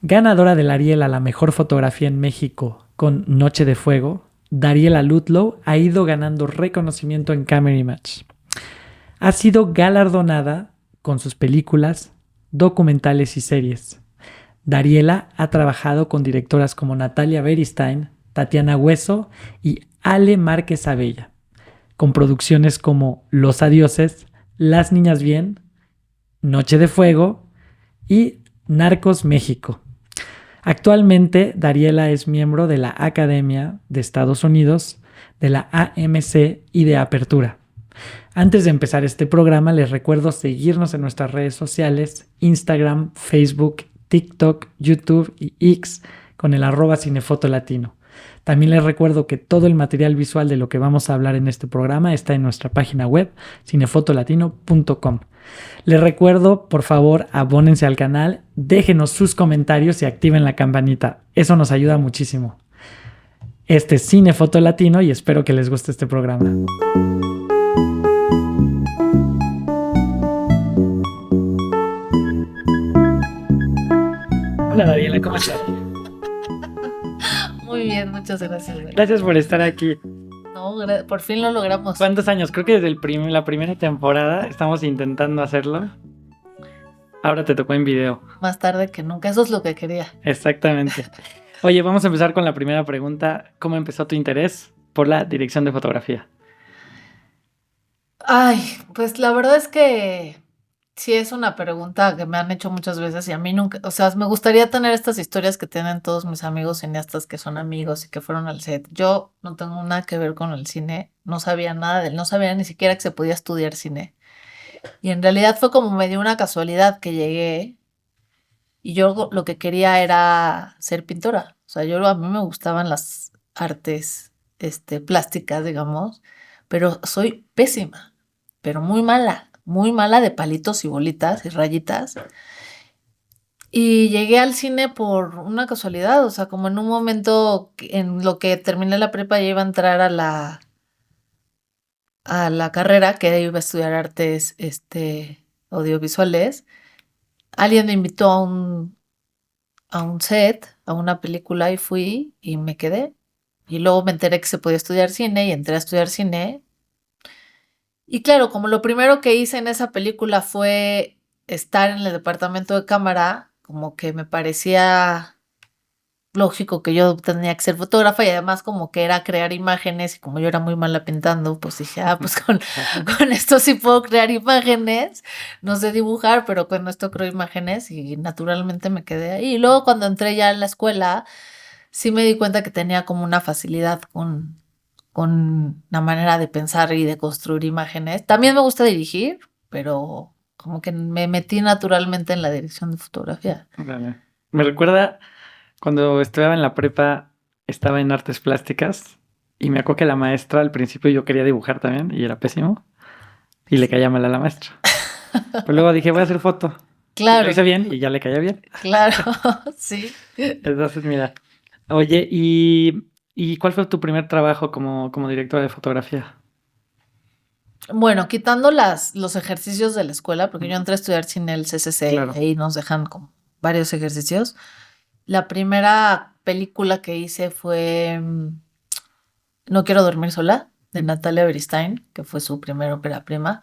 Ganadora del Ariel a la mejor fotografía en México con Noche de Fuego, Dariela Ludlow ha ido ganando reconocimiento en Camera Image. Ha sido galardonada con sus películas, documentales y series. Dariela ha trabajado con directoras como Natalia Beristain, Tatiana Hueso y Ale Márquez Abella, con producciones como Los Adioses, Las Niñas Bien, Noche de Fuego y Narcos México. Actualmente, Dariela es miembro de la Academia de Estados Unidos, de la AMC y de Apertura. Antes de empezar este programa, les recuerdo seguirnos en nuestras redes sociales, Instagram, Facebook, TikTok, YouTube y X con el @cinefotolatino. También les recuerdo que todo el material visual de lo que vamos a hablar en este programa está en nuestra página web, cinefotolatino.com. Les recuerdo, por favor, abónense al canal, déjenos sus comentarios y activen la campanita. Eso nos ayuda muchísimo. Este es Cinefoto Latino y espero que les guste este programa. Hola Dariela, ¿cómo estás? Muy bien, muchas gracias. Gracias por estar aquí. No, por fin lo logramos. ¿Cuántos años? Creo que desde la primera temporada estamos intentando hacerlo. Ahora te tocó en video. Más tarde que nunca, eso es lo que quería. Exactamente. Oye, vamos a empezar con la primera pregunta. ¿Cómo empezó tu interés por la dirección de fotografía? Ay, pues la verdad es que sí es una pregunta que me han hecho muchas veces y a mí nunca, o sea, me gustaría tener estas historias que tienen todos mis amigos cineastas que son amigos y que fueron al set. Yo no tengo nada que ver con el cine, no sabía nada de él, no sabía ni siquiera que se podía estudiar cine. Y en realidad fue como medio una casualidad que llegué y yo lo que quería era ser pintora. O sea, a mí me gustaban las artes, plásticas, digamos, pero soy pésima, pero muy mala de palitos y bolitas y rayitas. Y llegué al cine por una casualidad, o sea, como en un momento en lo que terminé la prepa ya iba a entrar a la carrera que iba a estudiar artes, audiovisuales. Alguien me invitó a un set, a una película y fui y me quedé. Y luego me enteré que se podía estudiar cine y entré a estudiar cine. Y claro, como lo primero que hice en esa película fue estar en el departamento de cámara, como que me parecía lógico que yo tenía que ser fotógrafa y además como que era crear imágenes y como yo era muy mala pintando, pues dije, pues con esto sí puedo crear imágenes, no sé dibujar, pero con esto creo imágenes y naturalmente me quedé ahí. Y luego cuando entré ya en la escuela, sí me di cuenta que tenía como una facilidad con la manera de pensar y de construir imágenes. También me gusta dirigir, pero como que me metí naturalmente en la dirección de fotografía. Vale. Me recuerda cuando estudiaba en la prepa, estaba en artes plásticas y me acuerdo que la maestra al principio yo quería dibujar también y era pésimo y le caía mal a la maestra. Pero luego dije, voy a hacer foto. Claro. Y lo hice bien y ya le caía bien. Claro, sí. Entonces, mira. Oye, ¿y cuál fue tu primer trabajo como directora de fotografía? Bueno, quitando los ejercicios de la escuela, porque yo entré a estudiar sin el CCC, Claro. y ahí nos dejan como varios ejercicios. La primera película que hice fue No quiero dormir sola, de Natalia Beristain, que fue su primera ópera prima.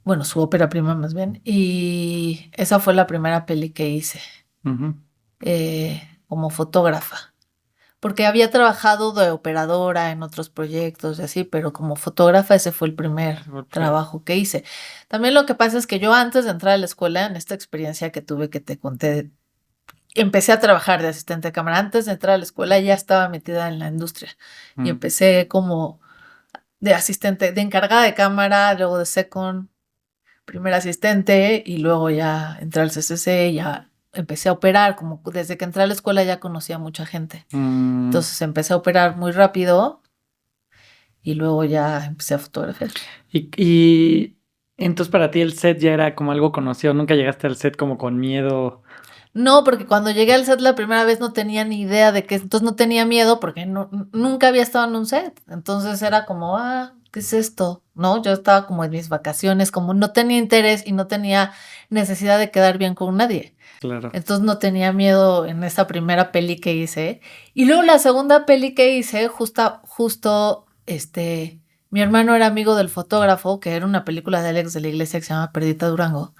Bueno, su ópera prima más bien. Y esa fue la primera peli que hice como fotógrafa. Porque había trabajado de operadora en otros proyectos y así, pero como fotógrafa ese fue el primer trabajo que hice. También lo que pasa es que yo antes de entrar a la escuela, en esta experiencia que tuve que te conté, empecé a trabajar de asistente de cámara. Antes de entrar a la escuela ya estaba metida en la industria y empecé como de asistente, de encargada de cámara, luego de second, primer asistente y luego ya entré al CCC y ya empecé a operar, como desde que entré a la escuela ya conocía a mucha gente. Entonces empecé a operar muy rápido y luego ya empecé a fotografiar. Y entonces para ti el set ya era como algo conocido, nunca llegaste al set como con miedo. No, porque cuando llegué al set la primera vez no tenía ni idea de qué, entonces no tenía miedo porque nunca había estado en un set. Entonces era como, ¿qué es esto? ¿No? Yo estaba como en mis vacaciones, como no tenía interés y no tenía necesidad de quedar bien con nadie. Claro. Entonces no tenía miedo en esa primera peli que hice. Y luego la segunda peli que hice, justo, mi hermano era amigo del fotógrafo, que era una película de Alex de la Iglesia que se llama Perdita Durango,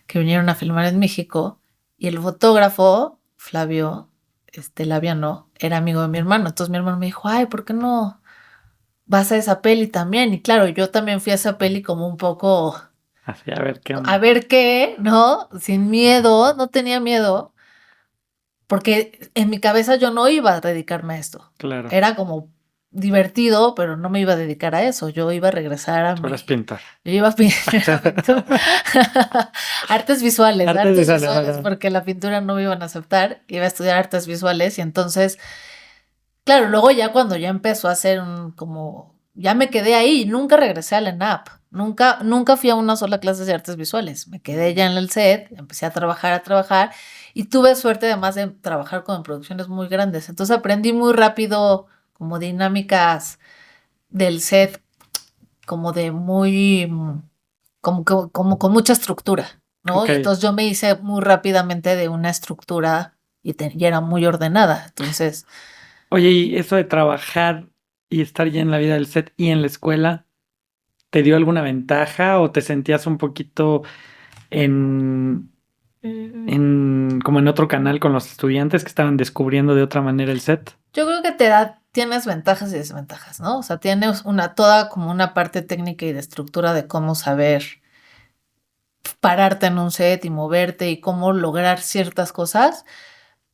que vinieron a filmar en México. Y el fotógrafo, Flavio, Laviano, era amigo de mi hermano. Entonces mi hermano me dijo, ay, ¿por qué no vas a esa peli también? Y claro, yo también fui a esa peli como un poco Así, a ver qué onda. a ver qué, ¿no? Sin miedo, no tenía miedo, porque en mi cabeza yo no iba a dedicarme a esto. Claro. Era como divertido, pero no me iba a dedicar a eso. Yo iba a regresar a Tú eres mi... pintor. Yo iba a pintar artes visuales, porque la pintura no me iban a aceptar. Iba a estudiar artes visuales y entonces, claro, luego ya cuando ya empezó a hacer ya me quedé ahí, nunca regresé a la ENAP. Nunca fui a una sola clase de artes visuales. Me quedé ya en el set, empecé a trabajar y tuve suerte además de trabajar con producciones muy grandes. Entonces aprendí muy rápido como dinámicas del set, como de muy, como con mucha estructura, ¿no? Ok. Y entonces yo me hice muy rápidamente de una estructura y era muy ordenada. Entonces, Oye, ¿y eso de trabajar y estar ya en la vida del set y en la escuela, te dio alguna ventaja o te sentías un poquito en, como en otro canal con los estudiantes que estaban descubriendo de otra manera el set? yo creo que tienes ventajas y desventajas, ¿no? O sea, tienes toda como una parte técnica y de estructura de cómo saber pararte en un set y moverte y cómo lograr ciertas cosas.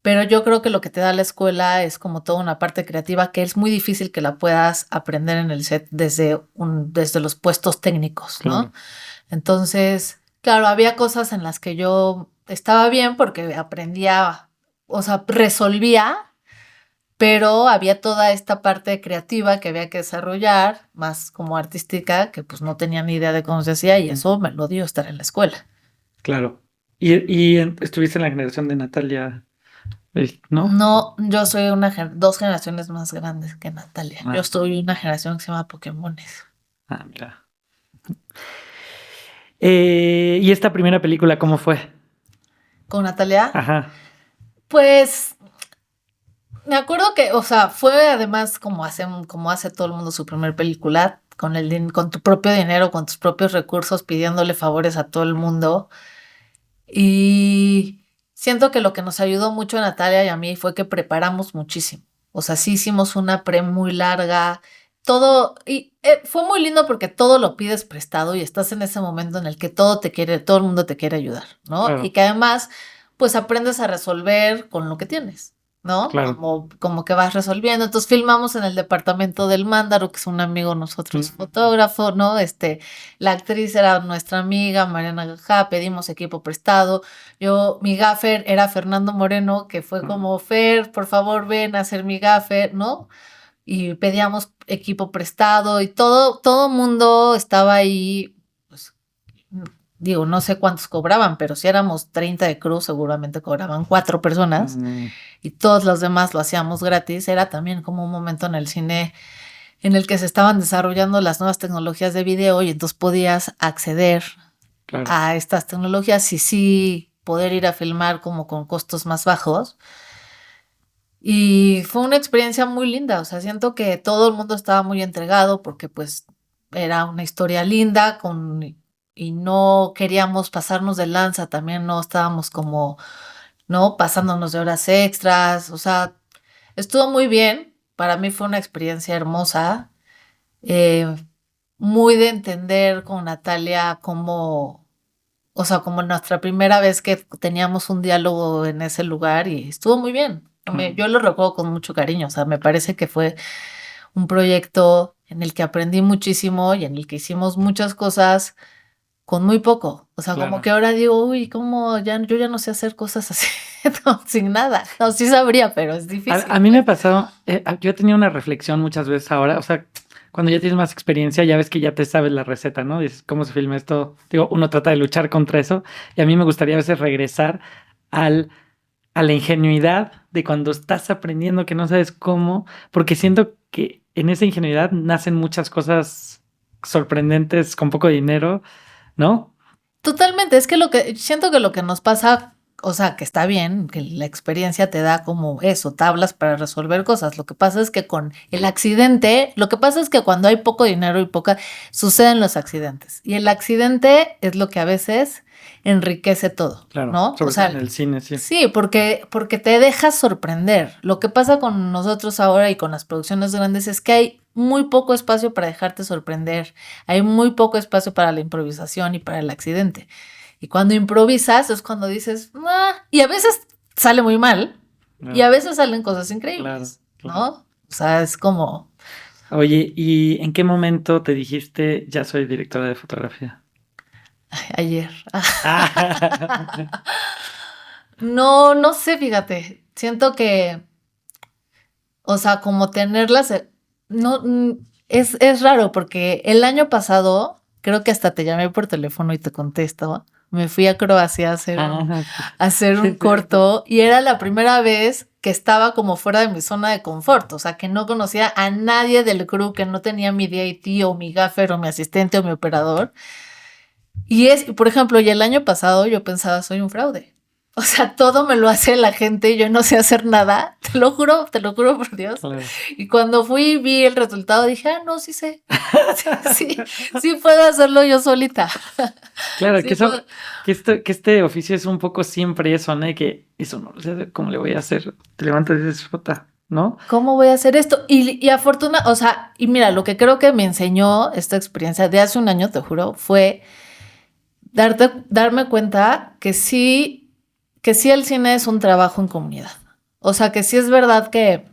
Pero yo creo que lo que te da la escuela es como toda una parte creativa que es muy difícil que la puedas aprender en el set desde los puestos técnicos, ¿no? Claro. Entonces, claro, había cosas en las que yo estaba bien porque aprendía, o sea, resolvía, pero había toda esta parte creativa que había que desarrollar, más como artística, que pues no tenía ni idea de cómo se hacía y eso me lo dio estar en la escuela. Claro. Y estuviste en la generación de Natalia, ¿no? No, yo soy 2 generaciones más grandes que Natalia. Ah, Yo soy una generación que se llama Pokémones. mira. ¿Y esta primera película cómo fue? Con Natalia, Ajá. pues me acuerdo que, o sea, fue además como hace todo el mundo su primer película, con tu propio dinero, con tus propios recursos, pidiéndole favores a todo el mundo. Y siento que lo que nos ayudó mucho a Natalia y a mí fue que preparamos muchísimo. O sea, sí hicimos una pre muy larga, todo, y fue muy lindo porque todo lo pides prestado y estás en ese momento en el que todo el mundo te quiere ayudar, ¿no? Claro. Y que además, pues aprendes a resolver con lo que tienes, ¿no? Claro. Como que vas resolviendo. Entonces filmamos en el departamento del Mándaro, que es un amigo nosotros, fotógrafo, ¿no? La actriz era nuestra amiga, Mariana Gajá, pedimos equipo prestado. Mi gaffer era Fernando Moreno, que fue como, Fer, por favor ven a ser mi gaffer, ¿no? Y pedíamos equipo prestado y todo mundo estaba ahí, pues, digo, no sé cuántos cobraban, pero si éramos 30 de crew, seguramente cobraban 4 personas y todos los demás lo hacíamos gratis. Era también como un momento en el cine en el que se estaban desarrollando las nuevas tecnologías de video y entonces podías acceder Claro. a estas tecnologías y sí poder ir a filmar como con costos más bajos. Y fue una experiencia muy linda, o sea, siento que todo el mundo estaba muy entregado porque pues era una historia linda y no queríamos pasarnos de lanza, también no estábamos como, ¿no? Pasándonos de horas extras, o sea, estuvo muy bien, para mí fue una experiencia hermosa, eh, muy de entender con Natalia cómo, o sea, como nuestra primera vez que teníamos un diálogo en ese lugar y estuvo muy bien. Yo lo recuerdo con mucho cariño, o sea, me parece que fue un proyecto en el que aprendí muchísimo y en el que hicimos muchas cosas con muy poco. O sea, Claro. como que ahora digo, uy, yo ya no sé hacer cosas así, no, sin nada. No, sí sabría, pero es difícil. A mí me pasó, yo he tenido una reflexión muchas veces ahora, o sea, cuando ya tienes más experiencia, ya ves que ya te sabes la receta, ¿no? Dices, ¿cómo se filma esto? Digo, uno trata de luchar contra eso y a mí me gustaría a veces regresar al a la ingenuidad de cuando estás aprendiendo que no sabes cómo, porque siento que en esa ingenuidad nacen muchas cosas sorprendentes con poco dinero, ¿no? Totalmente, es que siento que lo que nos pasa, o sea, que está bien, que la experiencia te da como eso, tablas para resolver cosas. Lo que pasa es que con el accidente, lo que pasa es que cuando hay poco dinero y suceden los accidentes. Y el accidente es lo que a veces enriquece todo, Claro, ¿no? sobre O sea, todo en el cine, sí. sí, porque te dejas sorprender. Lo que pasa con nosotros ahora y con las producciones grandes es que hay muy poco espacio para dejarte sorprender. Hay muy poco espacio para la improvisación y para el accidente. Y cuando improvisas es cuando dices, "Ah", y a veces sale muy mal y a veces salen cosas increíbles, Claro. ¿no? O sea, es como, Oye, ¿y en qué momento te dijiste ya soy directora de fotografía? ayer. Ah, No, no sé, fíjate. Siento que, o sea, como tenerlas, no, es raro porque el año pasado, creo que hasta te llamé por teléfono y te contesto. Me fui a Croacia a hacer un sí, corto y era la primera vez que estaba como fuera de mi zona de confort, o sea, que no conocía a nadie del crew, que no tenía mi DIT o mi gaffer o mi asistente o mi operador. Por ejemplo, y el año pasado yo pensaba, soy un fraude. O sea, todo me lo hace la gente y yo no sé hacer nada. Te lo juro por Dios. claro. Y cuando fui y vi el resultado, dije, no, sí sé. Sí puedo hacerlo yo solita. Claro, Sí puedo. que este oficio es un poco siempre eso, ¿no? Y que eso no sé cómo le voy a hacer. Te levantas y dices, puta, ¿no? ¿Cómo voy a hacer esto? Y o sea, y mira, lo que creo que me enseñó esta experiencia de hace un año, te juro, fue darme cuenta que sí el cine es un trabajo en comunidad. O sea, que sí es verdad que,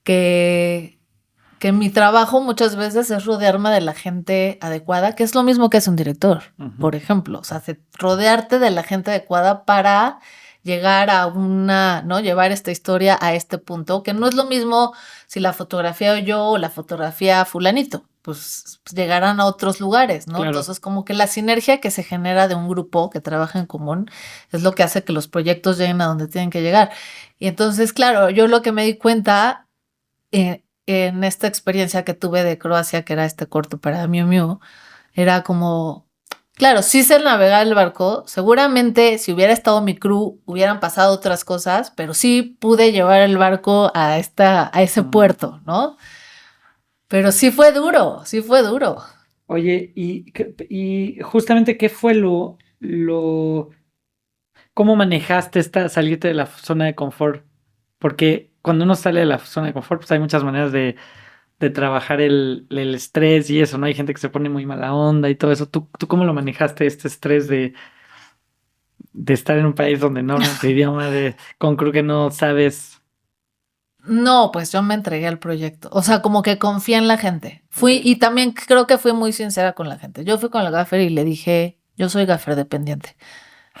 que mi trabajo muchas veces es rodearme de la gente adecuada, que es lo mismo que hace un director, por ejemplo. O sea, rodearte de la gente adecuada para llegar a ¿no? Llevar esta historia a este punto, que no es lo mismo si la fotografía yo o la fotografía fulanito, pues llegarán a otros lugares, ¿no? Claro. Entonces, como que la sinergia que se genera de un grupo que trabaja en común es lo que hace que los proyectos lleguen a donde tienen que llegar. Y entonces, claro, yo lo que me di cuenta en esta experiencia que tuve de Croacia, que era este corto para Miu Miu, era como, claro, sí sé navegar el barco, seguramente si hubiera estado mi crew hubieran pasado otras cosas, pero sí pude llevar el barco a ese puerto, ¿no? Pero sí fue duro, sí fue duro. Oye, y justamente qué fue cómo manejaste salirte de la zona de confort? Porque cuando uno sale de la zona de confort, pues hay muchas maneras de trabajar el estrés y eso, ¿no? Hay gente que se pone muy mala onda y todo eso. ¿Tú cómo lo manejaste, este estrés de estar en un país donde no hablan tu idioma, con crew que no sabes? No, pues yo me entregué al proyecto. O sea, como que confié en la gente. Y también creo que fui muy sincera con la gente. Yo fui con el gaffer y le dije, yo soy gaffer dependiente.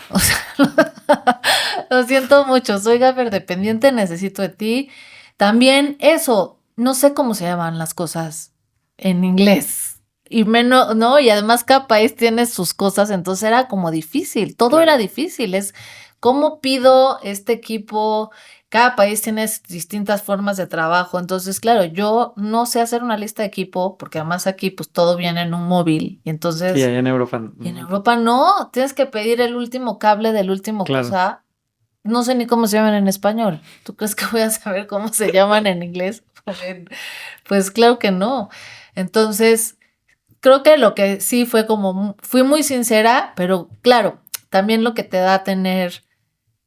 O sea, lo siento mucho, soy gaffer dependiente, necesito de ti. También eso, no sé cómo se llaman las cosas en inglés. Y menos, ¿no? Y además cada país tiene sus cosas, entonces era como difícil, todo era difícil. Es cómo pido este equipo, cada país tiene distintas formas de trabajo, entonces claro, yo no sé hacer una lista de equipo, porque además aquí pues todo viene en un móvil, y entonces... Sí, allá en Europa. Y en Europa no, tienes que pedir el último cable del último cosa. No sé ni cómo se llaman en español. ¿Tú crees que voy a saber cómo se llaman en inglés? Pues claro que no. Entonces, creo que lo que sí fue fui muy sincera, pero claro, también lo que te da tener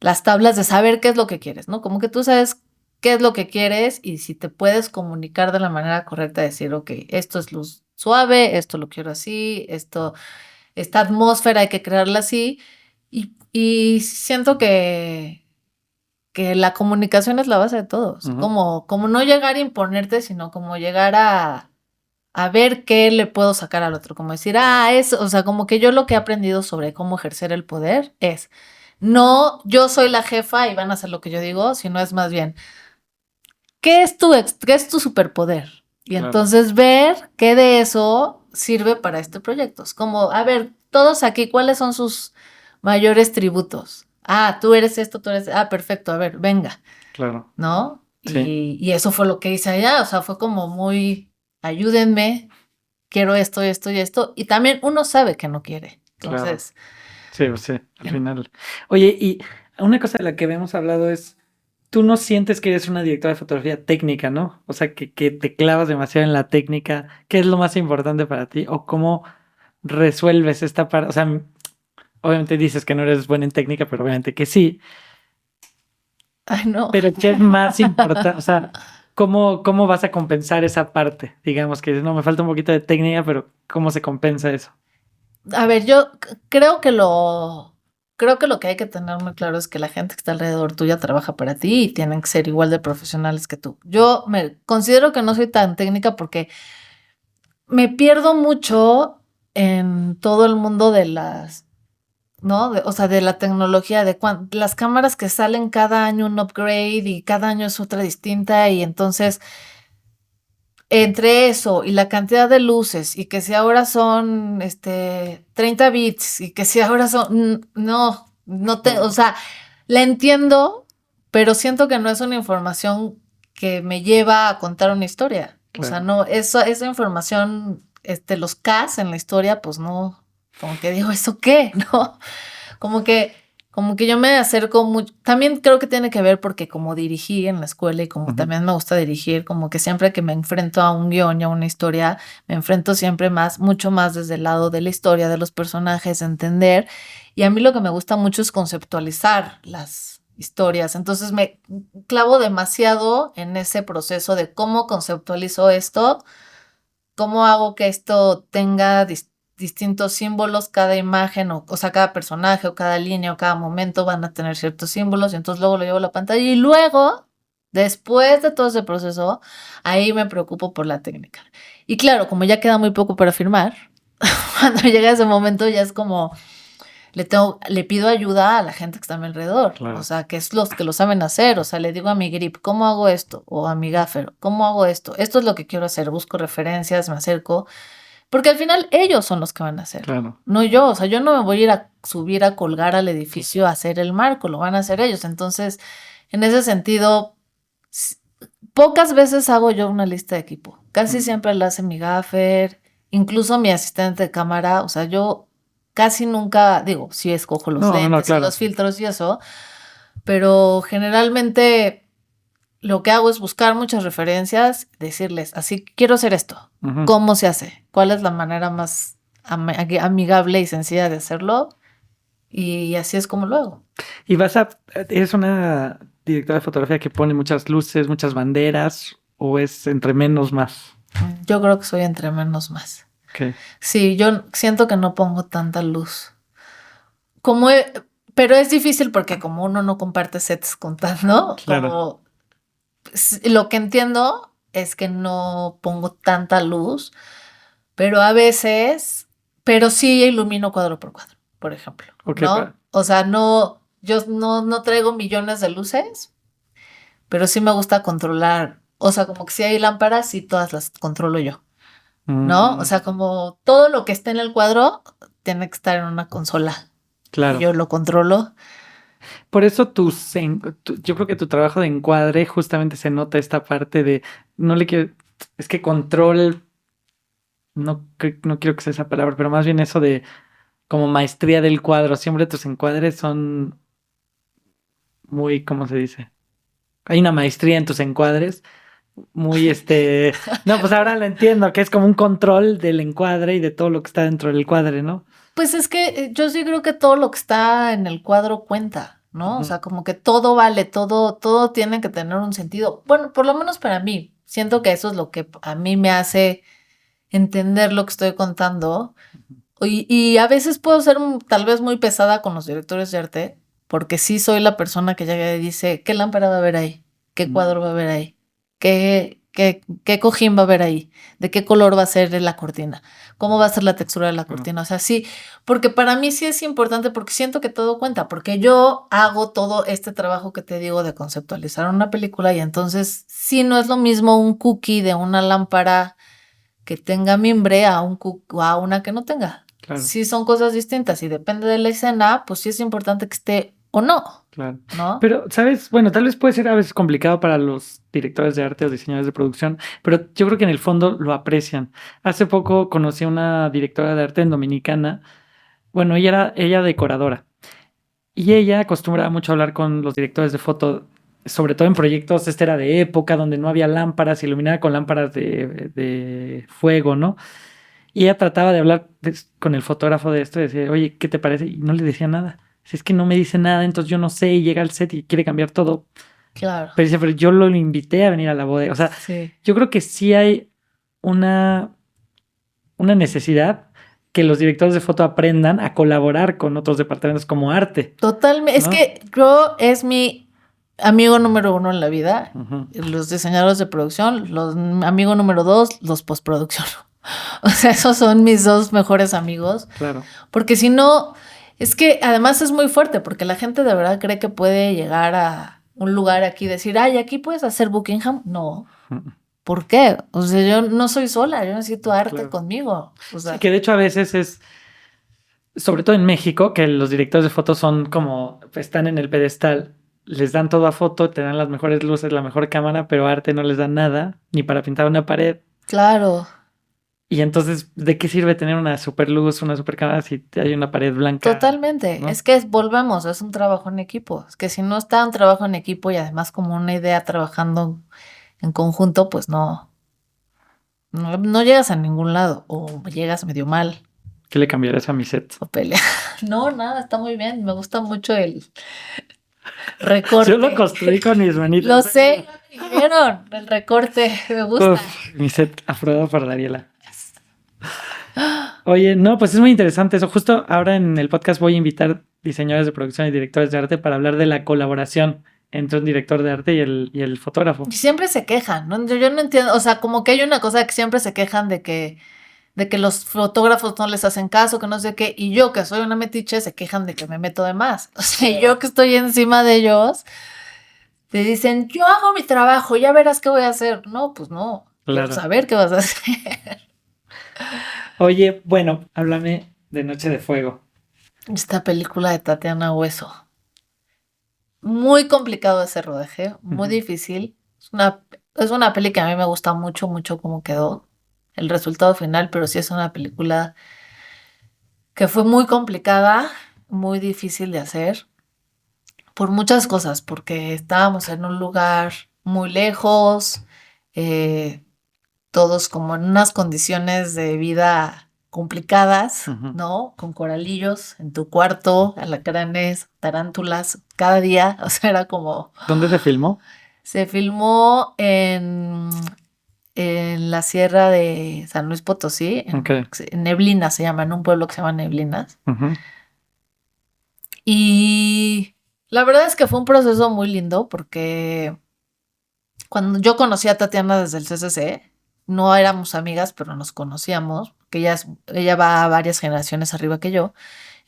las tablas de saber qué es lo que quieres, ¿no? Como que tú sabes qué es lo que quieres y si te puedes comunicar de la manera correcta, decir, ok, esto es luz suave, esto lo quiero así, esta atmósfera hay que crearla así. Y siento que la comunicación es la base de todo. Como no llegar a imponerte, sino como llegar a ver qué le puedo sacar al otro. Como decir, eso, o sea, como que yo lo que he aprendido sobre cómo ejercer el poder es, no, yo soy la jefa y van a hacer lo que yo digo, sino es más bien, qué es tu superpoder? Y entonces ver qué de eso sirve para este proyecto. Es como, a ver, todos aquí, ¿cuáles son sus mayores tributos? tú eres esto, perfecto, a ver, venga, Claro. ¿no? Sí. Y eso fue lo que hice allá, o sea, fue como muy, ayúdenme, quiero esto, esto y esto, y también uno sabe que no quiere, Claro. entonces... Sí, pues sí, al final. Oye, y una cosa de la que habíamos hablado es, tú no sientes que eres una directora de fotografía técnica, ¿no? O sea, que te clavas demasiado en la técnica. ¿Qué es lo más importante para ti? ¿O cómo resuelves esta parte? O sea, obviamente dices que no eres buena en técnica, pero obviamente que sí. Ay, no. Pero ¿qué es más importante? O sea, ¿cómo vas a compensar esa parte? Digamos que no, me falta un poquito de técnica, pero ¿cómo se compensa eso? A ver, yo creo que lo que hay que tener muy claro es que la gente que está alrededor tuya trabaja para ti y tienen que ser igual de profesionales que tú. Yo me considero que no soy tan técnica porque me pierdo mucho en todo el mundo de las, ¿no? O sea, de la tecnología, de las cámaras que salen cada año un upgrade y cada año es otra distinta y entonces entre eso y la cantidad de luces y que si ahora son 30 bits y que si ahora son, o sea, la entiendo, pero siento que no es una información que me lleva a contar una historia. O sea, Claro. no, esa información, los Ks en la historia, pues no, como que digo, ¿eso qué? ¿No? Como que, como que yo me acerco mucho, también creo que tiene que ver porque como dirigí en la escuela y como también me gusta dirigir, como que siempre que me enfrento a un guión y a una historia, me enfrento siempre mucho más desde el lado de la historia, de los personajes, entender. Y a mí lo que me gusta mucho es conceptualizar las historias. Entonces me clavo demasiado en ese proceso de cómo conceptualizo esto, cómo hago que esto tenga distintos símbolos, cada imagen, o sea, cada personaje, o cada línea, o cada momento van a tener ciertos símbolos, y entonces luego lo llevo a la pantalla, y luego, después de todo ese proceso, ahí me preocupo por la técnica. Y claro, como ya queda muy poco para firmar, cuando llega ese momento ya es como, le pido ayuda a la gente que está a mi alrededor, Claro. o sea, que es los que lo saben hacer, o sea, le digo a mi grip, ¿cómo hago esto? O a mi gaffer, ¿cómo hago esto? Esto es lo que quiero hacer, busco referencias, me acerco, porque al final ellos son los que van a hacer, Claro. no yo, o sea, yo no me voy a ir a subir a colgar al edificio a hacer el marco, lo van a hacer ellos, entonces, en ese sentido, pocas veces hago yo una lista de equipo, casi siempre la hace mi gaffer, incluso mi asistente de cámara, o sea, yo casi nunca, digo, sí escojo los No, lentes y claro. los filtros y eso, pero generalmente lo que hago es buscar muchas referencias, decirles, así quiero hacer esto, ¿cómo se hace? ¿Cuál es la manera más amigable y sencilla de hacerlo? Y así es como lo hago. Y ¿es una directora de fotografía que pone muchas luces, muchas banderas, o es entre menos más? Yo creo que soy entre menos más. Okay. Sí, yo siento que no pongo tanta luz. Pero es difícil porque como uno no comparte sets con ¿no? Claro. Como lo que entiendo es que no pongo tanta luz, pero a veces, pero sí ilumino cuadro por cuadro, por ejemplo, Okay, ¿no? O sea, yo no traigo millones de luces, pero sí me gusta controlar, o sea, como que si hay lámparas, sí todas las controlo yo, ¿no? O sea, como todo lo que esté en el cuadro tiene que estar en una consola. Claro. Y yo lo controlo. Por eso yo creo que tu trabajo de encuadre justamente se nota esta parte de, no le quiero, es que control, no quiero que sea esa palabra, pero más bien eso de como maestría del cuadro. Siempre tus encuadres son muy, ¿cómo se dice? Hay una maestría en tus encuadres, muy no, pues ahora lo entiendo, que es como un control del encuadre y de todo lo que está dentro del cuadre, ¿no? Pues es que yo sí creo que todo lo que está en el cuadro cuenta, ¿no? O sea, como que todo vale, todo tiene que tener un sentido. Bueno, por lo menos para mí. Siento que eso es lo que a mí me hace entender lo que estoy contando. Y a veces puedo ser tal vez muy pesada con los directores de arte, porque sí soy la persona que llega y dice, ¿qué lámpara va a haber ahí? ¿Qué cuadro va a haber ahí? ¿Qué cojín va a haber ahí? ¿De qué color va a ser la cortina? ¿Cómo va a ser la textura de la cortina? O sea, sí, porque para mí sí es importante porque siento que todo cuenta, porque yo hago todo este trabajo que te digo de conceptualizar una película y entonces sí no es lo mismo un cookie de una lámpara que tenga mimbre a una que no tenga. Claro. Sí son cosas distintas y depende de la escena, pues sí es importante que esté o no, Claro. ¿no? Pero, ¿sabes? Bueno, tal vez puede ser a veces complicado para los directores de arte o diseñadores de producción, pero yo creo que en el fondo lo aprecian. Hace poco conocí a una directora de arte en Dominicana. Bueno, ella era decoradora y ella acostumbraba mucho a hablar con los directores de foto, sobre todo en proyectos, este era de época donde no había lámparas, iluminada con lámparas de fuego, ¿no? Y ella trataba de hablar con el fotógrafo de esto y decía, oye, ¿qué te parece? Y no le decía nada. Si es que no me dice nada, entonces yo no sé, y llega al set y quiere cambiar todo. Claro, Pero dice, pero yo lo invité a venir a la bodega. O sea, sí. yo creo que sí hay una, una necesidad que los directores de foto aprendan a colaborar con otros departamentos como arte, Totalmente. Es ¿no? que yo es mi amigo número 1 en la vida. Ujú. Los diseñadores de producción, los amigo número 2, los postproducción. O sea, esos son mis 2 mejores amigos. Claro. Porque si no, es que además es muy fuerte, porque la gente de verdad cree que puede llegar a un lugar aquí y decir, ay, aquí puedes hacer Buckingham. No. Ujú. ¿Por qué? O sea, yo no soy sola, yo necesito arte Claro. conmigo. O Sí, sea, que de hecho a veces es, sobre todo en México, que los directores de foto son como, están en el pedestal, les dan todo a foto, te dan las mejores luces, la mejor cámara, pero arte no les dan nada, ni para pintar una pared. claro, Y entonces, ¿de qué sirve tener una super luz, una super cámara si hay una pared blanca? totalmente. ¿No? Es que volvemos, es un trabajo en equipo. Es que si no está un trabajo en equipo y además como una idea trabajando en conjunto, pues no llegas a ningún lado o llegas medio mal ¿Qué le cambiarías a mi set? o pelea. No, nada, está muy bien. Me gusta mucho el Yo lo recorte. construí con mis manitas. Lo sé, ya me dijeron, el recorte, me gusta. Uf, mi set aprobado por Dariela. Oye, no, pues es muy interesante eso. Justo ahora en el podcast voy a invitar diseñadores de producción y directores de arte para hablar de la colaboración entre un director de arte y el fotógrafo. Y siempre se quejan, ¿no? Yo no entiendo, o sea, como que hay una cosa que siempre se quejan de que los fotógrafos no les hacen caso, que no sé qué, y yo que soy una metiche se quejan de que me meto de más. O sea, yo que estoy encima de ellos, te dicen, yo hago mi trabajo, ya verás qué voy a hacer. No, pues no, quiero Claro. saber qué vas a hacer. Oye, bueno, háblame de Noche de Fuego. Esta película de Tatiana Hueso. Muy complicado ese rodaje, muy Ujú. difícil. Es una peli que a mí me gusta mucho, mucho cómo quedó el resultado final, pero sí es una película que fue muy complicada, muy difícil de hacer, por muchas cosas, porque estábamos en un lugar muy lejos, eh, todos como en unas condiciones de vida complicadas, Ujú. ¿no? Con coralillos en tu cuarto, alacranes, tarántulas, cada día, o sea, era como... ¿Dónde se filmó? Se filmó en la sierra de San Luis Potosí, Ok. en Neblinas se llama, en un pueblo que se llama Neblinas. Ujú. Y la verdad es que fue un proceso muy lindo porque cuando yo conocí a Tatiana desde el CCC, no éramos amigas, pero nos conocíamos, que ella va a varias generaciones arriba que yo.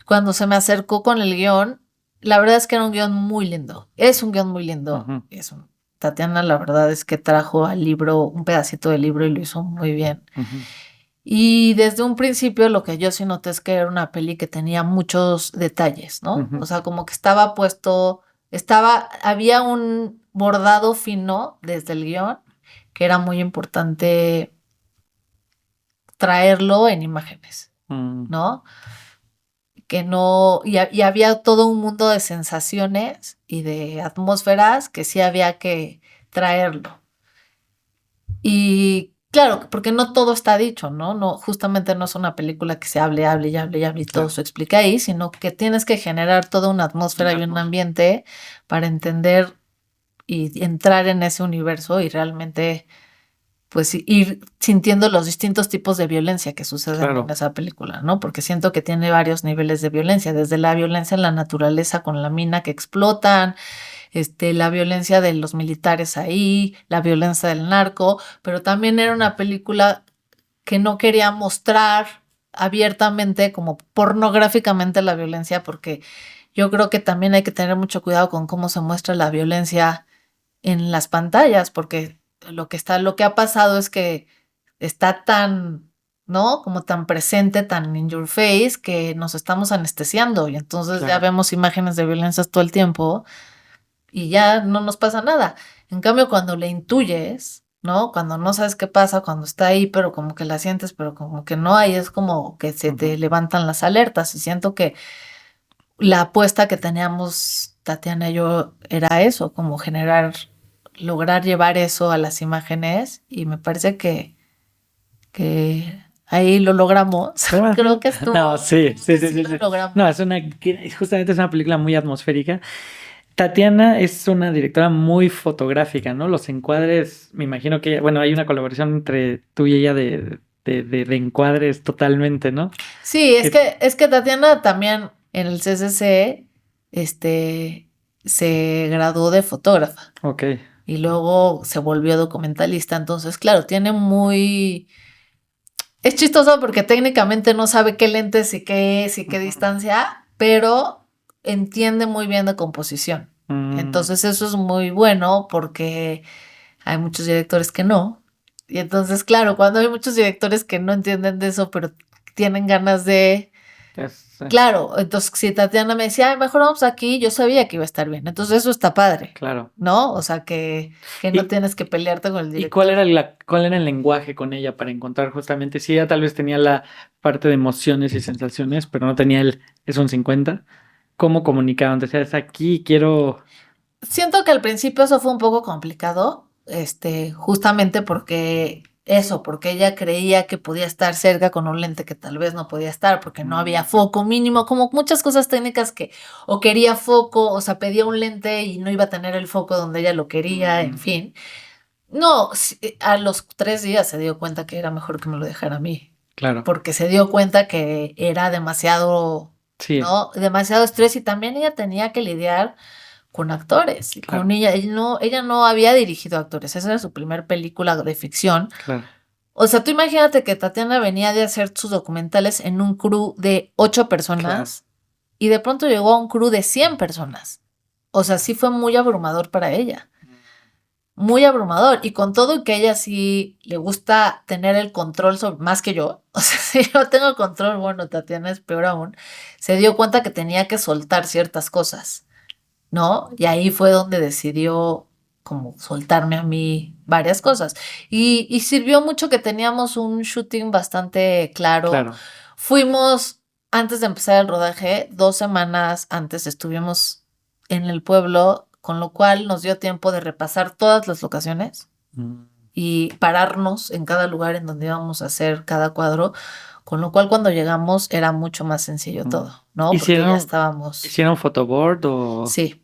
Cuando se me acercó con el guión, la verdad es que era un guión muy lindo. Es un guión muy lindo. Ujú. Tatiana, la verdad es que trajo al libro, un pedacito del libro y lo hizo muy bien. Ujú. Y desde un principio lo que yo sí noté es que era una peli que tenía muchos detalles, ¿no? Ujú. O sea, como que estaba puesto, había un bordado fino desde el guión que era muy importante traerlo en imágenes, Mm. ¿no? Que no, y había todo un mundo de sensaciones y de atmósferas que sí había que traerlo. Y claro, porque no todo está dicho, ¿no? No, justamente no es una película que se hable, hable y hable y hable y todo Claro. se explica ahí, sino que tienes que generar toda una atmósfera y un ambiente para entender y entrar en ese universo y realmente pues ir sintiendo los distintos tipos de violencia que suceden Claro. en esa película, ¿no? Porque siento que tiene varios niveles de violencia, desde la violencia en la naturaleza con la mina que explotan, la violencia de los militares ahí, la violencia del narco, pero también era una película que no quería mostrar abiertamente, como pornográficamente la violencia, porque yo creo que también hay que tener mucho cuidado con cómo se muestra la violencia en las pantallas, porque lo que ha pasado es que está tan ¿no? Como tan presente, tan in your face, que nos estamos anestesiando y entonces ya Claro. vemos imágenes de violencias todo el tiempo y ya no nos pasa nada. En cambio, cuando le intuyes, ¿no? Cuando no sabes qué pasa, cuando está ahí, pero como que la sientes, pero como que no, ahí es como que se te levantan las alertas y siento que la apuesta que teníamos Tatiana y yo era eso, como lograr llevar eso a las imágenes y me parece que ahí lo logramos. Creo que estuvo. No, sí. Lo logramos. No, justamente es una película muy atmosférica. Tatiana es una directora muy fotográfica, ¿no? Los encuadres, me imagino que, bueno, hay una colaboración entre tú y ella de encuadres totalmente, ¿no? Sí, es que Tatiana también en el CCC, se graduó de fotógrafa Ok, y luego se volvió documentalista. Entonces, claro, tiene muy. Es chistoso porque técnicamente no sabe qué lentes y qué es y qué distancia, pero entiende muy bien de composición. Entonces eso es muy bueno porque hay muchos directores que no. Y entonces, claro, cuando hay muchos directores que no entienden de eso, pero tienen ganas de. Claro, entonces si Tatiana me decía, "Ay, mejor vamos aquí", yo sabía que iba a estar bien. Entonces eso está padre, claro. ¿no? O sea, que no Y- tienes que pelearte con el ¿Y director. cuál era el lenguaje con ella para encontrar justamente? Sí, ella tal vez tenía la parte de emociones y sensaciones, pero no tenía es un 50. ¿Cómo comunicaban? Decías, aquí quiero. Siento que al principio eso fue un poco complicado, justamente porque ella creía que podía estar cerca con un lente que tal vez no podía estar porque no había foco mínimo, como muchas cosas técnicas que o quería foco, o sea, pedía un lente y no iba a tener el foco donde ella lo quería, en fin. No, a los 3 días se dio cuenta que era mejor que me lo dejara a mí, Claro, porque se dio cuenta que era demasiado, sí, ¿no? Demasiado estrés y también ella tenía que lidiar con actores y claro, con ella no había dirigido actores, esa era su primer película de ficción. claro. O sea, tú imagínate que Tatiana venía de hacer sus documentales en un crew de 8 personas y de pronto llegó a un crew de 100 personas. O sea, sí fue muy abrumador para ella. Muy abrumador. Y con todo y que ella sí le gusta tener el control más que yo. O sea, si yo tengo el control, bueno, Tatiana es peor aún. Se dio cuenta que tenía que soltar ciertas cosas, ¿no? Y ahí fue donde decidió como soltarme a mí varias cosas. Y sirvió mucho que teníamos un shooting bastante claro. Claro. Fuimos, antes de empezar el rodaje, 2 semanas antes estuvimos en el pueblo, con lo cual nos dio tiempo de repasar todas las locaciones y pararnos en cada lugar en donde íbamos a hacer cada cuadro, con lo cual cuando llegamos era mucho más sencillo todo, ¿no? Porque ya estábamos. ¿Hicieron photoboard o...? Sí,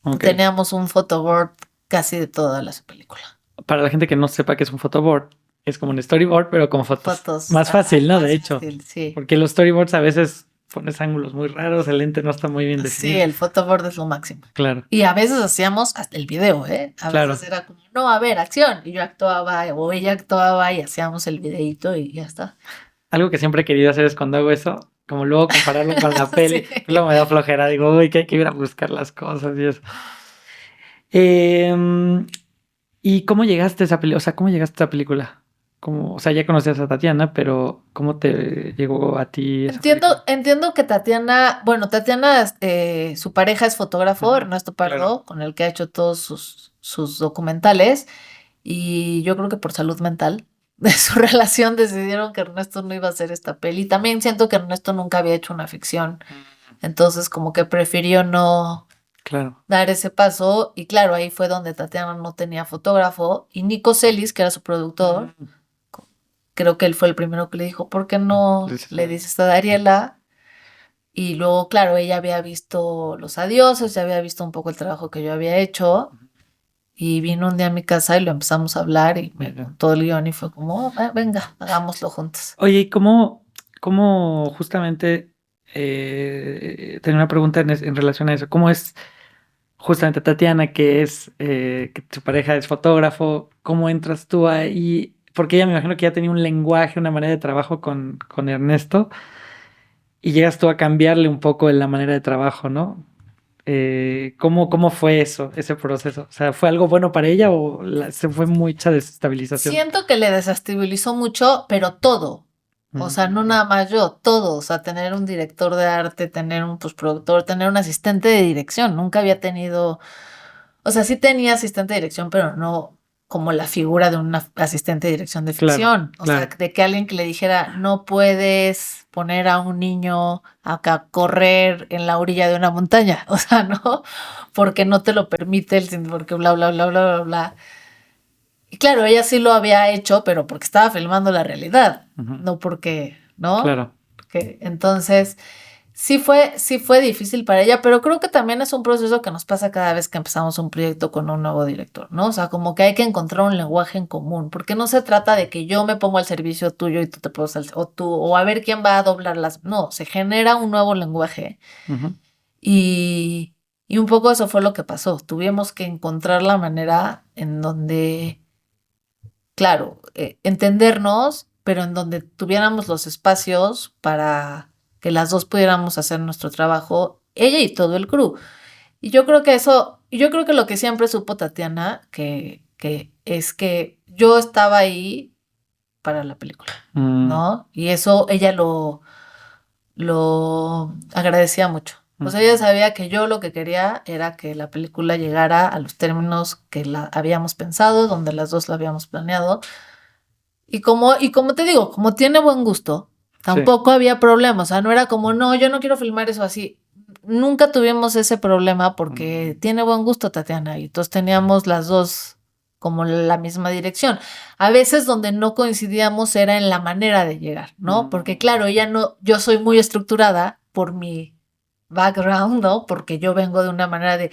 Ok. teníamos un photoboard casi de toda la película. Para la gente que no sepa qué es un photoboard, es como un storyboard, pero con fotos. Más Ajá, fácil, ¿no? más De hecho. fácil, sí. Porque los storyboards a veces pones ángulos muy raros, el lente no está muy bien definido. Sí, el photoboard es lo máximo. Claro. Y a veces hacíamos hasta el video, ¿eh? A Claro. veces era como, no, a ver, acción. Y yo actuaba, o ella actuaba y hacíamos el videito y ya está. Algo que siempre he querido hacer es cuando hago eso, como luego compararlo con la peli, Sí. luego me da flojera, digo, uy, que hay que ir a buscar las cosas y eso. ¿Y cómo llegaste a esa película? O sea, ¿cómo llegaste a esa película? O sea, ya conocías a Tatiana, pero ¿cómo te llegó a ti esa película? Entiendo que Tatiana, su pareja es fotógrafo, Ernesto Pardo, claro. con el que ha hecho todos sus documentales, y yo creo que por salud mental de su relación decidieron que Ernesto no iba a hacer esta peli. También siento que Ernesto nunca había hecho una ficción, entonces como que prefirió no Claro. dar ese paso, y claro, ahí fue donde Tatiana no tenía fotógrafo, y Nico Celis, que era su productor, creo que él fue el primero que le dijo, ¿por qué no le dices a Dariela? Y luego, claro, ella había visto Los Adioses, ya había visto un poco el trabajo que yo había hecho, y vino un día a mi casa y lo empezamos a hablar y me contó el guión y fue como, venga, hagámoslo juntos. Oye, ¿y cómo justamente, tenía una pregunta en relación a eso, ¿cómo es justamente Tatiana, que tu pareja es fotógrafo, cómo entras tú ahí? Porque ella me imagino que ya tenía un lenguaje, una manera de trabajo con Ernesto, y llegas tú a cambiarle un poco la manera de trabajo, ¿no? ¿Cómo fue ese proceso? O sea, ¿fue algo bueno para ella o se fue mucha desestabilización? Siento que le desestabilizó mucho, pero todo. O sea, no nada más yo, todos. O sea, tener un director de arte, tener un postproductor, tener un asistente de dirección. Nunca había tenido. O sea, sí tenía asistente de dirección, pero no como la figura de un asistente de dirección de Claro, ficción. O sea, claro. de que alguien que le dijera, no puedes poner a un niño a correr en la orilla de una montaña. O sea, no, porque no te lo permite, porque bla, bla, bla, bla, bla, bla. Y claro, ella sí lo había hecho, pero porque estaba filmando la realidad, Ujú. no porque, ¿no? Claro. Porque, entonces, sí fue difícil para ella, pero creo que también es un proceso que nos pasa cada vez que empezamos un proyecto con un nuevo director, ¿no? O sea, como que hay que encontrar un lenguaje en común, porque no se trata de que yo me pongo al servicio tuyo y tú te pones o tú, o a ver quién va a doblar las. No, se genera un nuevo lenguaje Ujú. y, y un poco eso fue lo que pasó. Tuvimos que encontrar la manera en donde, claro, entendernos, pero en donde tuviéramos los espacios para que las dos pudiéramos hacer nuestro trabajo, ella y todo el crew. Y yo creo que lo que siempre supo Tatiana, que es que yo estaba ahí para la película, ¿no? Y eso ella lo agradecía mucho. O sea, ella sabía que yo lo que quería era que la película llegara a los términos que la habíamos pensado, donde las dos lo habíamos planeado. Y como te digo, como tiene buen gusto, tampoco había problema. O sea, no era como, no, yo no quiero filmar eso así. Nunca tuvimos ese problema porque tiene buen gusto Tatiana y todos teníamos las dos como la misma dirección. A veces donde no coincidíamos era en la manera de llegar, ¿no? Porque claro, ella no, yo soy muy estructurada por mi background, ¿no? Porque yo vengo de una manera de,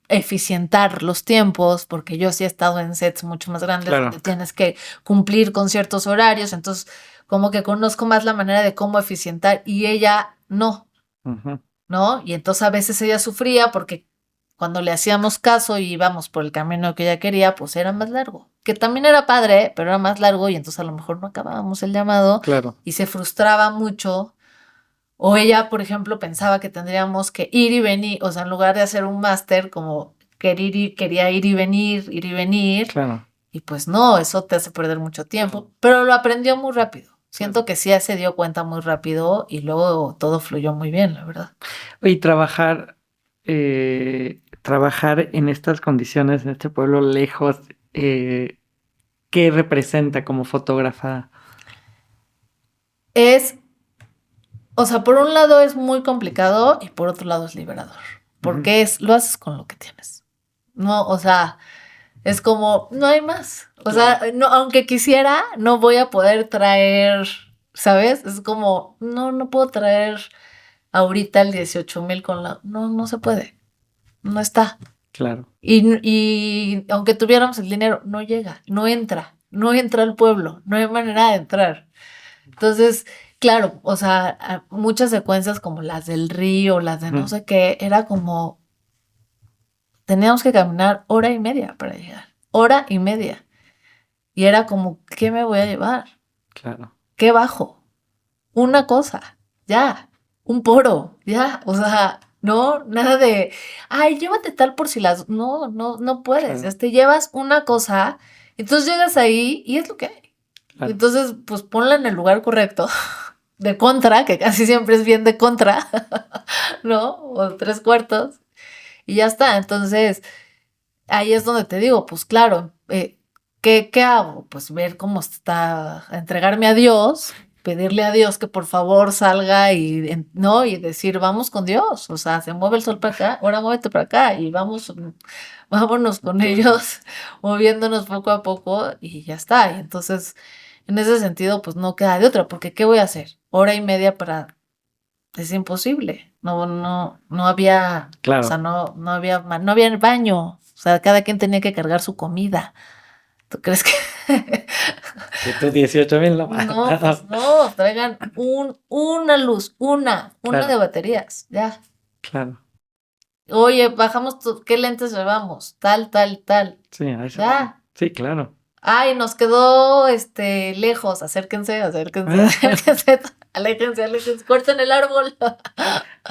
eficientar los tiempos, porque yo sí he estado en sets mucho más grandes donde tienes que cumplir con ciertos horarios, entonces como que conozco más la manera de cómo eficientar y ella no, ¿no? Y entonces a veces ella sufría porque cuando le hacíamos caso y íbamos por el camino que ella quería, pues era más largo, que también era padre, pero era más largo y entonces a lo mejor no acabábamos el llamado y se frustraba mucho. O ella, por ejemplo, pensaba que tendríamos que ir y venir, o sea, en lugar de hacer un máster, como quería ir y venir. Claro. Y pues no, eso te hace perder mucho tiempo. Pero lo aprendió muy rápido. Siento que sí se dio cuenta muy rápido y luego todo fluyó muy bien, la verdad. Y trabajar en estas condiciones, en este pueblo lejos, ¿qué representa como fotógrafa? O sea, por un lado es muy complicado y por otro lado es liberador. Porque lo haces con lo que tienes. No, o sea, es como, no hay más. O sea, no, aunque quisiera, no voy a poder traer, ¿sabes? Es como, no puedo traer ahorita el 18,000 con la. No se puede. No está. Claro. Y aunque tuviéramos el dinero, no llega, no entra al pueblo, no hay manera de entrar. Entonces, claro, o sea, muchas secuencias como las del río, las de no sé qué, era como, teníamos que caminar 1 hora y media para llegar, 1 hora y media. Y era como, ¿qué me voy a llevar? Claro. ¿Qué bajo? Una cosa, ya, un poro, ya, o sea, no, nada de, ay, llévate tal por si las, no puedes, Claro. te llevas una cosa, entonces llegas ahí y es lo que hay. Claro. Entonces, pues ponla en el lugar correcto, de contra, que casi siempre es bien de contra, ¿no? O 3/4, y ya está. Entonces, ahí es donde te digo, pues claro, ¿qué hago? Pues ver cómo está, entregarme a Dios, pedirle a Dios que por favor salga y, ¿no? Y decir, vamos con Dios, o sea, se mueve el sol para acá, ahora muévete para acá y vámonos con ellos, moviéndonos poco a poco y ya está. Y entonces, en ese sentido, pues no queda de otra, porque ¿qué voy a hacer? 1 hora y media para. Es imposible. No había, Claro. o sea, no había baño. O sea, cada quien tenía que cargar su comida. ¿Tú crees que? Que tú 18,000 no. No, pues no, traigan una luz, una Claro. de baterías, ya. Claro. Oye, bajamos, ¿qué lentes llevamos? Tal. Sí, a eso. Ya. Sí, claro. Ay, nos quedó lejos, acérquense, aléjense, corten el árbol.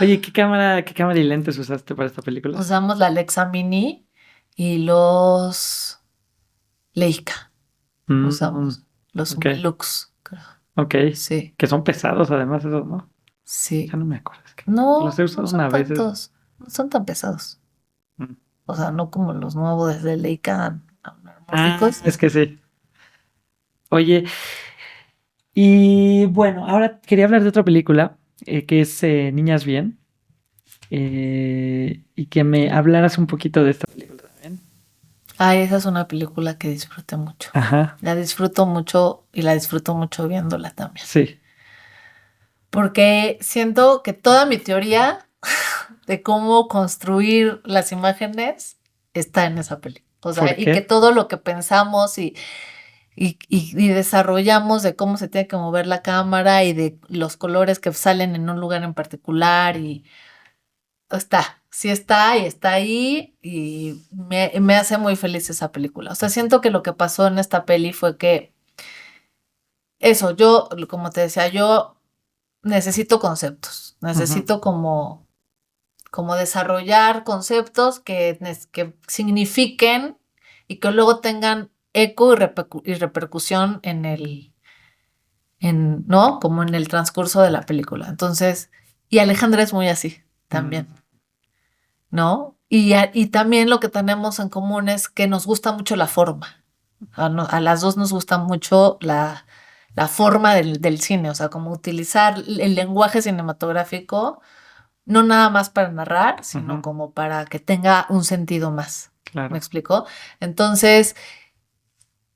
Oye, ¿qué cámara y lentes usaste para esta película? Usamos la Alexa Mini y los Leica. Usamos los ok. Umilux, creo. Ok. Sí, Que son pesados además esos, ¿no? sí. Ya no me acuerdo. Es que No, los he usado no son una vez. tantos, no son tan pesados. Mm. O sea, no como los nuevos de Leica Ah, anamórficos. es que sí. Oye, y bueno, ahora quería hablar de otra película que es Niñas Bien. Y que me hablaras un poquito de esta película también. Ay, esa es una película que disfruté mucho. Ajá, La disfruto mucho y la disfruto mucho viéndola también. sí. Porque siento que toda mi teoría de cómo construir las imágenes está en esa película. O sea, ¿Por y que qué? todo lo que pensamos y desarrollamos de cómo se tiene que mover la cámara y de los colores que salen en un lugar en particular y sí está y está ahí y me hace muy feliz esa película. O sea, siento que lo que pasó en esta peli fue que eso, yo, como te decía, yo necesito conceptos, Ujú, necesito como desarrollar conceptos que signifiquen y que luego tengan eco y repercusión ¿no? Como en el transcurso de la película. Entonces, y Alejandra es muy así mm, también, ¿no? Y también lo que tenemos en común es que nos gusta mucho la forma. A las dos nos gusta mucho la forma del cine, o sea, como utilizar el lenguaje cinematográfico no nada más para narrar, sino ujú, como para que tenga un sentido más. ¿Me claro. explico? Entonces,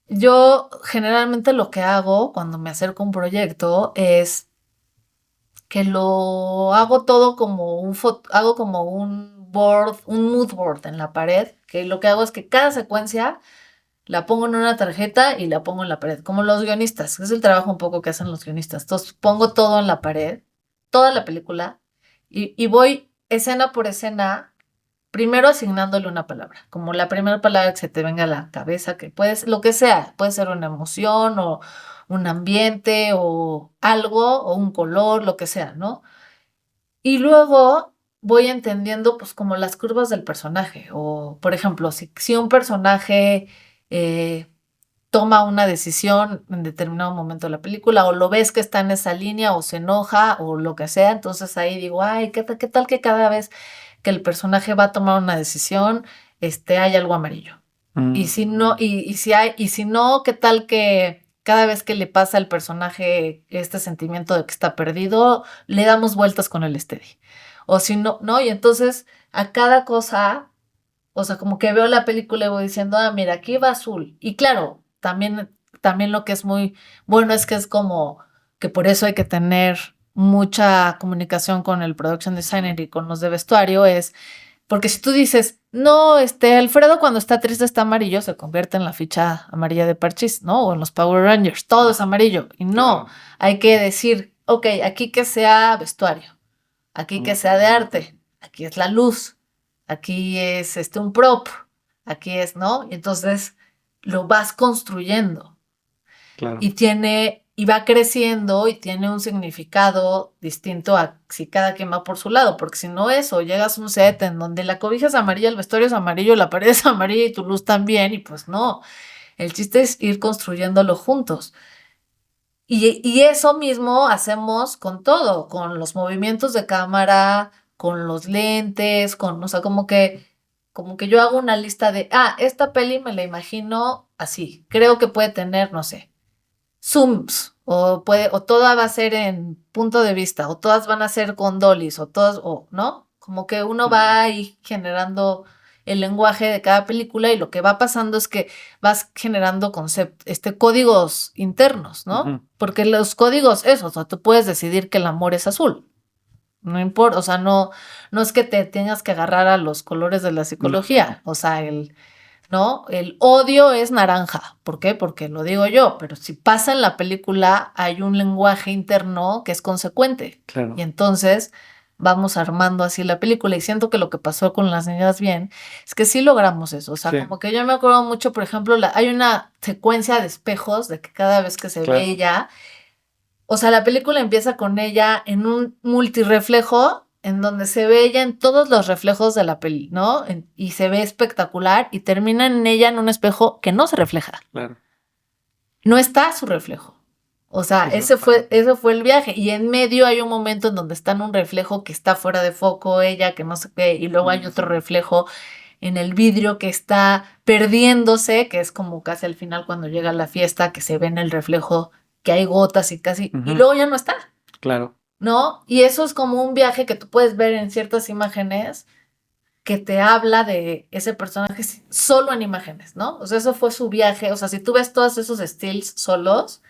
yo generalmente lo que hago cuando me acerco a un proyecto es que lo hago todo como hago como un board, un mood board en la pared, que lo que hago es que cada secuencia la pongo en una tarjeta y la pongo en la pared, como los guionistas, es el trabajo un poco que hacen los guionistas. Entonces pongo todo en la pared, toda la película, y voy escena por escena, primero asignándole una palabra, como la primera palabra que se te venga a la cabeza, que puedes, lo que sea, puede ser una emoción o un ambiente o algo o un color, lo que sea, ¿no? Y luego voy entendiendo pues como las curvas del personaje o, por ejemplo, si un personaje eh, toma una decisión en determinado momento de la película o lo ves que está en esa línea o se enoja o lo que sea, entonces ahí digo, ay, qué tal que cada vez que el personaje va a tomar una decisión, hay algo amarillo? Y si no, Mm, y si no, ¿qué tal que cada vez que le pasa al personaje este sentimiento de que está perdido, le damos vueltas con el steady? O si no, ¿no? Y entonces a cada cosa, o sea, como que veo la película y voy diciendo, ah, mira, aquí va azul. Y claro, también lo que es muy bueno es que es como que por eso hay que tener mucha comunicación con el production designer y con los de vestuario, es porque si tú dices, no, Alfredo cuando está triste está amarillo, se convierte en la ficha amarilla de Parchís, ¿no? O en los Power Rangers, todo es amarillo. Y no, claro. hay que decir, ok, aquí que sea vestuario, aquí que sea de arte, aquí es la luz, aquí es un prop, aquí es, ¿no? Y entonces lo vas construyendo Claro. y va creciendo y tiene un significado distinto a si cada quien va por su lado, porque si no eso, llegas a un set en donde la cobija es amarilla, el vestuario es amarillo, la pared es amarilla y tu luz también, y pues no, el chiste es ir construyéndolo juntos. Y eso mismo hacemos con todo, con los movimientos de cámara, con los lentes, o sea, como que yo hago una lista de, esta peli me la imagino así, creo que puede tener, no sé, zooms, o toda va a ser en punto de vista, o todas van a ser con dollies, o todas, o, ¿no? Como que uno Ujú, va ahí generando el lenguaje de cada película y lo que va pasando es que vas generando códigos internos, ¿no? ujú, Porque los códigos, eso, o sea, tú puedes decidir que el amor es azul. No importa, o sea, no es que te tengas que agarrar a los colores de la no, no, no. psicología, o sea, ¿no? El odio es naranja. ¿Por qué? Porque lo digo yo, pero si pasa en la película hay un lenguaje interno que es consecuente. Y Claro. entonces vamos armando así la película. Y siento que lo que pasó con Las Niñas Bien es que sí logramos eso. O sea, Sí, como que yo me acuerdo mucho, por ejemplo, hay una secuencia de espejos de que cada vez que se ve claro. ella, o sea, la película empieza con ella en un multirreflejo en donde se ve ella en todos los reflejos de la peli, ¿no? Y se ve espectacular y termina en ella en un espejo que no se refleja. Claro. No está su reflejo. O sea, Eso ese fue el viaje. Y en medio hay un momento en donde está en un reflejo que está fuera de foco, ella, que no sé qué, y luego hay otro reflejo en el vidrio que está perdiéndose, que es como casi al final cuando llega a la fiesta, que se ve en el reflejo que hay gotas y casi, y luego ya no está, Claro. ¿no? Y eso es como un viaje que tú puedes ver en ciertas imágenes que te habla de ese personaje solo en imágenes, ¿no? O sea, eso fue su viaje. O sea, si tú ves todos esos stills solos,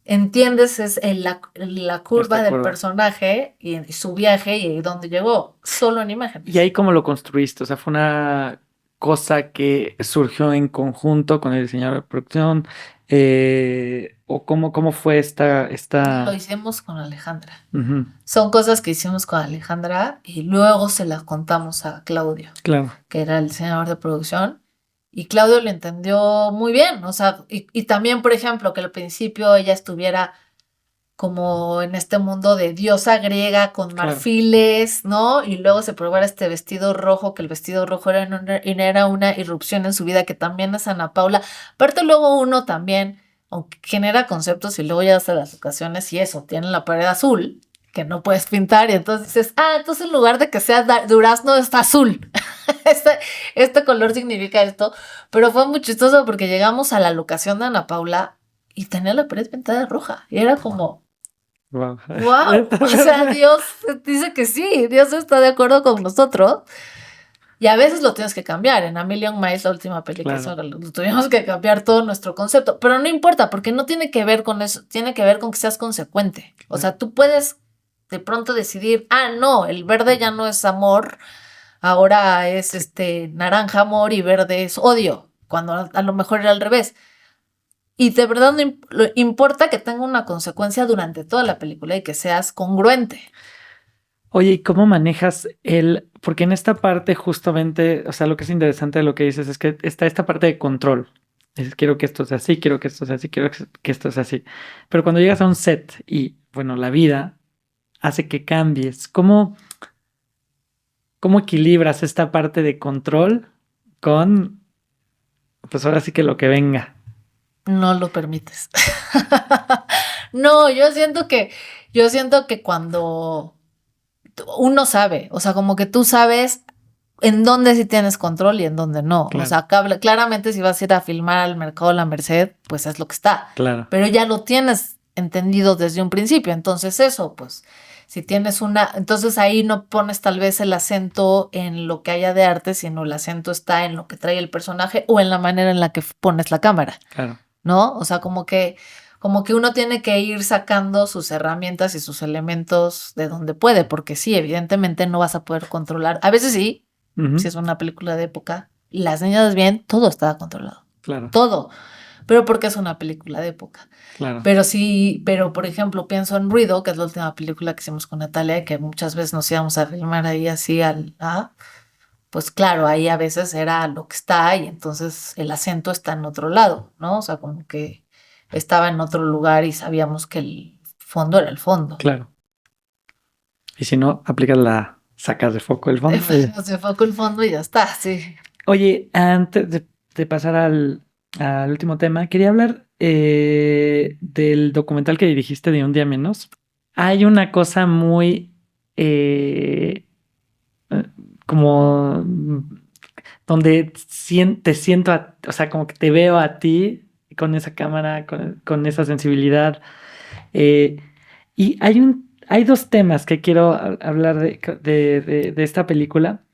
entiendes la curva del personaje y su viaje y dónde llegó, solo en imágenes. ¿Y ahí cómo lo construiste? O sea, fue una cosa que surgió en conjunto con el diseñador de producción, o cómo fue Lo hicimos con Alejandra. Son cosas que hicimos con Alejandra y luego se las contamos a Claudio, Claro. que era el diseñador de producción. Y Claudio lo entendió muy bien, o sea, y también, por ejemplo, que al principio ella estuviera como en este mundo de diosa griega con marfiles, ¿no? Y luego se probara este vestido rojo, que el vestido rojo era una irrupción en su vida, que también es Ana Paula. Aparte luego uno también, aunque genera conceptos y luego ya hace las ocasiones y eso, tiene la pared azul, que no puedes pintar, y entonces dices, entonces en lugar de que sea durazno, está azul. Este color significa esto, pero fue muy chistoso porque llegamos a la locación de Ana Paula y tenía la pared pintada de roja, y era como... Wow. O sea, Dios dice que sí, Dios está de acuerdo con nosotros. Y a veces lo tienes que cambiar. En A Million Miles, la última película, lo tuvimos que cambiar todo nuestro concepto. Pero no importa, porque no tiene que ver con eso. Tiene que ver con que seas consecuente. O sea, tú puedes de pronto decidir, no, el verde ya no es amor, ahora es naranja amor y verde es odio, cuando a lo mejor era al revés. Y de verdad no importa que tenga una consecuencia durante toda la película y que seas congruente. Oye, ¿y cómo manejas porque en esta parte justamente, o sea, lo que es interesante de lo que dices es que está esta parte de control. Quiero que esto sea así, quiero que esto sea así, quiero que esto sea así. Pero cuando llegas a un set y, bueno, la vida hace que cambies, ¿cómo equilibras esta parte de control con, pues ahora sí que lo que venga? No lo permites. No, yo siento que cuando uno sabe, o sea, como que tú sabes en dónde sí tienes control y en dónde no. Claro. O sea, claramente si vas a ir a filmar al mercado La Merced, pues es lo que está. Claro. Pero ya lo tienes entendido desde un principio. Entonces eso, pues, si tienes entonces ahí no pones tal vez el acento en lo que haya de arte, sino el acento está en lo que trae el personaje o en la manera en la que pones la cámara. Claro. ¿No? O sea, como que uno tiene que ir sacando sus herramientas y sus elementos de donde puede, porque sí, evidentemente no vas a poder controlar. A veces sí, si es una película de época, las niñas bien, todo estaba controlado. Claro. Todo. Pero porque es una película de época. Claro. Pero sí, por ejemplo, pienso en Ruido, que es la última película que hicimos con Natalia, que muchas veces nos íbamos a filmar ahí así pues claro, ahí a veces era lo que está y entonces el acento está en otro lado, ¿no? O sea, como que estaba en otro lugar y sabíamos que el fondo era el fondo. Claro. Y si no, aplicas sacas de foco el fondo. Se foco el fondo y ya está, sí. Oye, antes de pasar al último tema, quería hablar del documental que dirigiste de Un Día Menos. Hay una cosa muy como donde te siento, o sea, como que te veo a ti con esa cámara, con esa sensibilidad. Y hay dos temas que quiero hablar de esta película.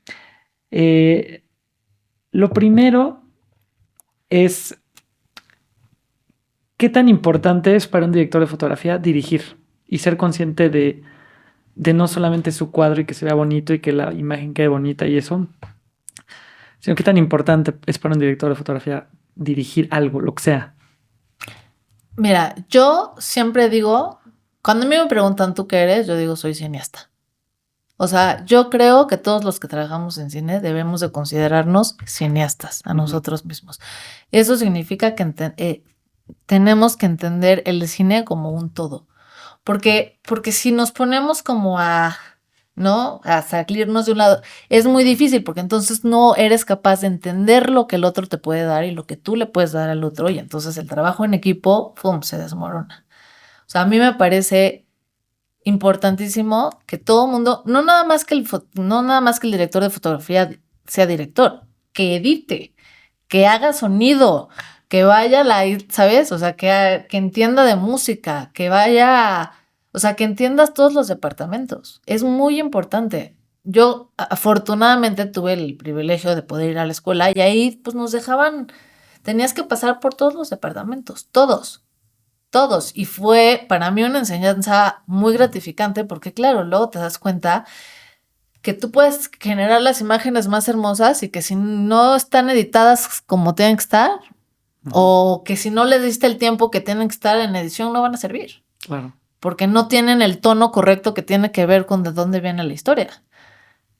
Lo primero es qué tan importante es para un director de fotografía dirigir y ser consciente de no solamente su cuadro y que se vea bonito y que la imagen quede bonita y eso, sino qué tan importante es para un director de fotografía dirigir algo, lo que sea. Mira, yo siempre digo, cuando a mí me preguntan tú qué eres, yo digo soy cineasta. O sea, yo creo que todos los que trabajamos en cine debemos de considerarnos cineastas a nosotros mismos. Eso significa que tenemos que entender el cine como un todo. Porque si nos ponemos como ¿no? A salirnos de un lado, es muy difícil porque entonces no eres capaz de entender lo que el otro te puede dar y lo que tú le puedes dar al otro y entonces el trabajo en equipo, ¡pum!, se desmorona. O sea, a mí me parece importantísimo que todo mundo, no nada más que el director de fotografía sea director, que edite, que haga sonido, que vaya ¿sabes? O sea, que entienda de música, que vaya, o sea, que entiendas todos los departamentos. Es muy importante. Yo afortunadamente tuve el privilegio de poder ir a la escuela y ahí pues nos dejaban, tenías que pasar por todos los departamentos, todos. Y fue para mí una enseñanza muy gratificante porque claro, luego te das cuenta que tú puedes generar las imágenes más hermosas y que si no están editadas como tienen que estar, o que si no les diste el tiempo que tienen que estar en edición, no van a servir. Claro. Porque no tienen el tono correcto que tiene que ver con de dónde viene la historia.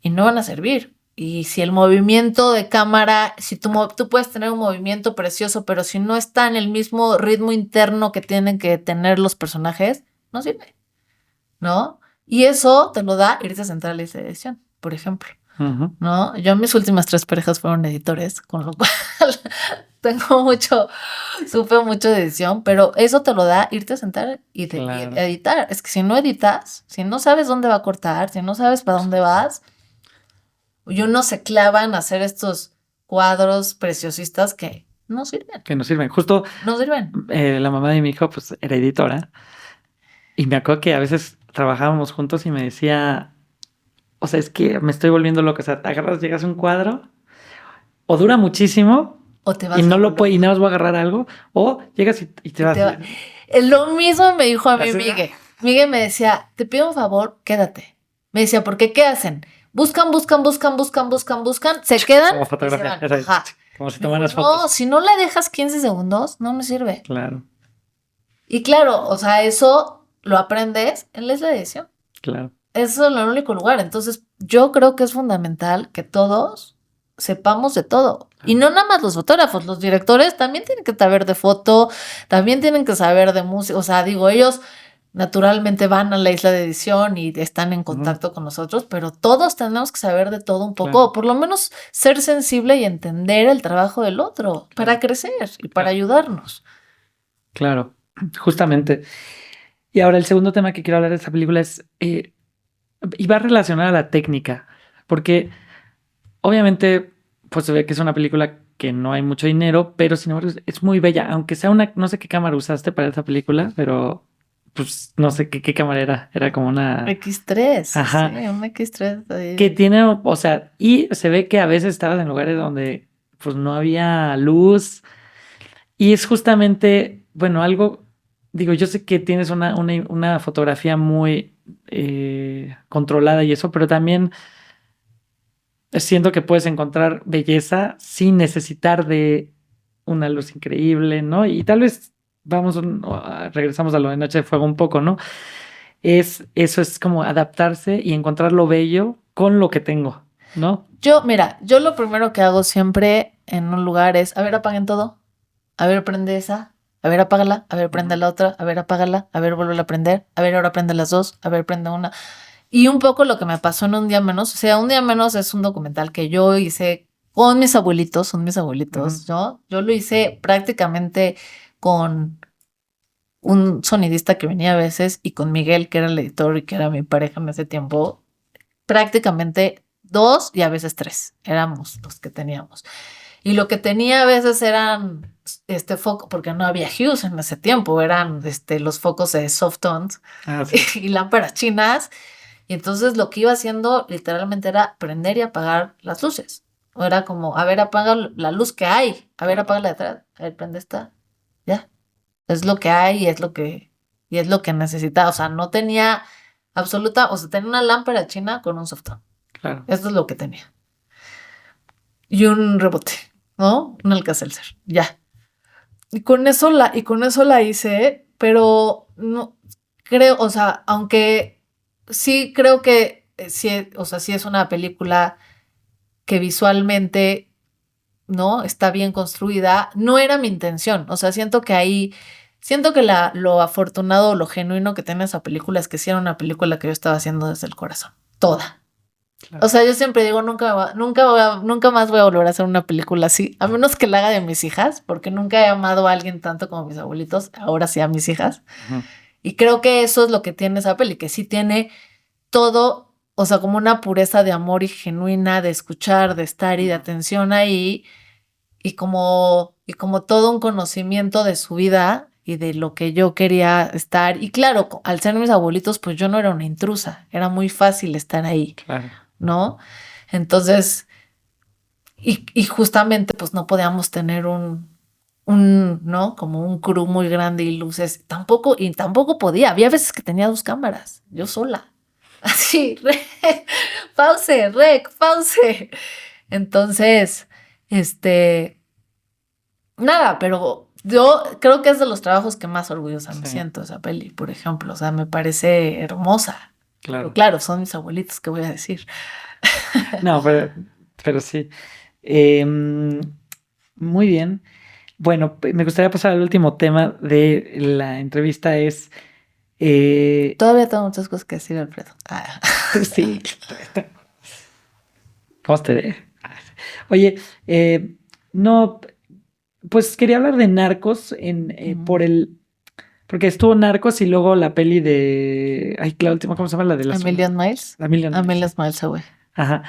Y no van a servir. Y si el movimiento de cámara, si tú puedes tener un movimiento precioso, pero si no está en el mismo ritmo interno que tienen que tener los personajes, no sirve, ¿no? Y eso te lo da irte a sentar a la edición, por ejemplo, ¿no? Yo mis últimas 3 parejas fueron editores, con lo cual supe mucho de edición, pero eso te lo da irte a sentar y editar. Es que si no editas, si no sabes dónde va a cortar, si no sabes para dónde vas, y uno se clava en hacer estos cuadros preciosistas que no sirven. Que no sirven. Justo no sirven. La mamá de mi hijo pues era editora y me acuerdo que a veces trabajábamos juntos y me decía, o sea, es que me estoy volviendo loco. O sea, agarras, llegas a un cuadro o dura muchísimo o te vas y no lo puedes y nada más voy a agarrar algo, o llegas y te vas. Lo mismo me dijo a mí Miguel. Miguel me decía, te pido un favor, quédate. Me decía, ¿porque qué hacen? Buscan, se quedan. Como fotografía. Como si tomaras fotos. No, si no le dejas 15 segundos, no me sirve. Claro. Y claro, o sea, eso lo aprendes en la edición. Claro. Eso es el único lugar. Entonces, yo creo que es fundamental que todos sepamos de todo. Y no nada más los fotógrafos, los directores también tienen que saber de foto, también tienen que saber de música. O sea, digo, ellos naturalmente van a la isla de edición y están en contacto con nosotros, pero todos tenemos que saber de todo un poco, o por lo menos ser sensible y entender el trabajo del otro para crecer y para ayudarnos. Claro, justamente. Y ahora el segundo tema que quiero hablar de esta película es, y va relacionada a la técnica, porque obviamente pues se ve que es una película que no hay mucho dinero, pero sin embargo es muy bella, aunque sea no sé qué cámara usaste para esta película, pero pues no sé qué cámara era como una X3. Ajá. Sí, una X3 ahí. Que tiene, o sea, y se ve que a veces estabas en lugares donde pues no había luz y es justamente, bueno, algo, digo, yo sé que tienes una fotografía muy controlada y eso, pero también siento que puedes encontrar belleza sin necesitar de una luz increíble, ¿no? Y tal vez regresamos a lo de Noche de Fuego un poco, ¿no? Eso es como adaptarse y encontrar lo bello con lo que tengo, ¿no? Yo lo primero que hago siempre en un lugar es, a ver, apaguen todo, a ver, prende esa, a ver, apágala, a ver, prende la otra, a ver, apágala, a ver, vuelve a prender, a ver, ahora prende las dos, a ver, prende una. Y un poco lo que me pasó en Un Día Menos, o sea, Un Día Menos es un documental que yo hice con mis abuelitos, son mis abuelitos, ¿no? Yo lo hice prácticamente con un sonidista que venía a veces y con Miguel, que era el editor y que era mi pareja en ese tiempo, prácticamente 2 y a veces 3 éramos los que teníamos. Y lo que tenía a veces eran foco, porque no había Hughes en ese tiempo, eran los focos de Softones y lámparas chinas. Y entonces lo que iba haciendo literalmente era prender y apagar las luces. O era como, a ver, apaga la luz que hay, a ver, apaga la de atrás, a ver, prende esta, ya. Es lo que hay y es lo que necesitaba. O sea, no tenía tenía una lámpara china con un softón. Claro. Esto es lo que tenía. Y un rebote, ¿no? Un Alka-Seltzer, ya. Y con eso la hice, pero no creo, o sea, aunque sí creo que sí, o sea, sí es una película que visualmente, ¿no? Está bien construida. No era mi intención. O sea, siento que lo afortunado o lo genuino que tiene esa película es que sí era una película que yo estaba haciendo desde el corazón. Toda. Claro. O sea, yo siempre digo, nunca más voy a volver a hacer una película así, a menos que la haga de mis hijas, porque nunca he amado a alguien tanto como mis abuelitos, ahora sí a mis hijas. Y creo que eso es lo que tiene esa peli, que sí tiene todo, o sea, como una pureza de amor y genuina, de escuchar, de estar y de atención ahí, y como todo un conocimiento de su vida y de lo que yo quería estar. Y claro, al ser mis abuelitos, pues yo no era una intrusa, era muy fácil estar ahí, Claro. ¿no? Entonces, y justamente pues no podíamos tener ¿no? Como un crew muy grande y luces. Tampoco podía. Había veces que tenía 2 cámaras, yo sola. Así, pause. Entonces, nada, pero yo creo que es de los trabajos que más orgullosa me siento esa peli, por ejemplo. O sea, me parece hermosa. Claro. Pero claro, son mis abuelitos, ¿qué voy a decir? No, pero sí. Muy bien. Bueno, me gustaría pasar al último tema de la entrevista es... Todavía tengo muchas cosas que decir, Alfredo. Sí. ¿Cómo te ve? Oye, no, pues quería hablar de Narcos porque estuvo Narcos y luego la peli de, ay, la última, ¿cómo se llama? La de ¿A Million Miles? A Million A Miles. Million Miles Away. Ajá.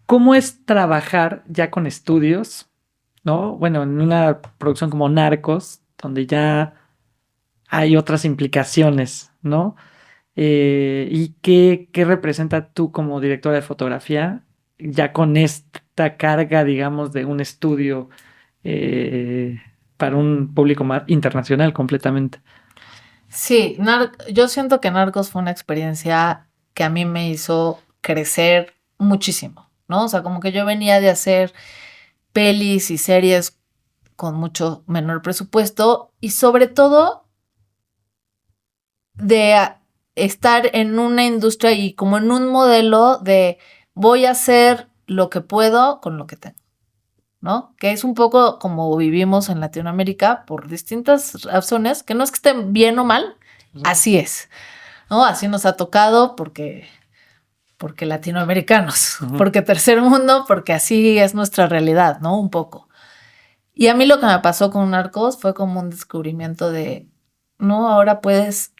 ¿Cómo es trabajar ya con estudios, ¿no? Bueno, en una producción como Narcos, donde ya hay otras implicaciones, ¿no? ¿Y qué representa tú como directora de fotografía ya con esta carga, digamos, de un estudio para un público más internacional completamente? Sí, yo siento que Narcos fue una experiencia que a mí me hizo crecer muchísimo, ¿no? O sea, como que yo venía de hacer pelis y series con mucho menor presupuesto y sobre todo de estar en una industria y como en un modelo de voy a hacer lo que puedo con lo que tengo, ¿no? Que es un poco como vivimos en Latinoamérica por distintas razones, que no es que estén bien o mal, así es, ¿no? Así nos ha tocado porque latinoamericanos, porque tercer mundo, porque así es nuestra realidad, ¿no? Un poco. Y a mí lo que me pasó con Narcos fue como un descubrimiento de, no, ahora puedes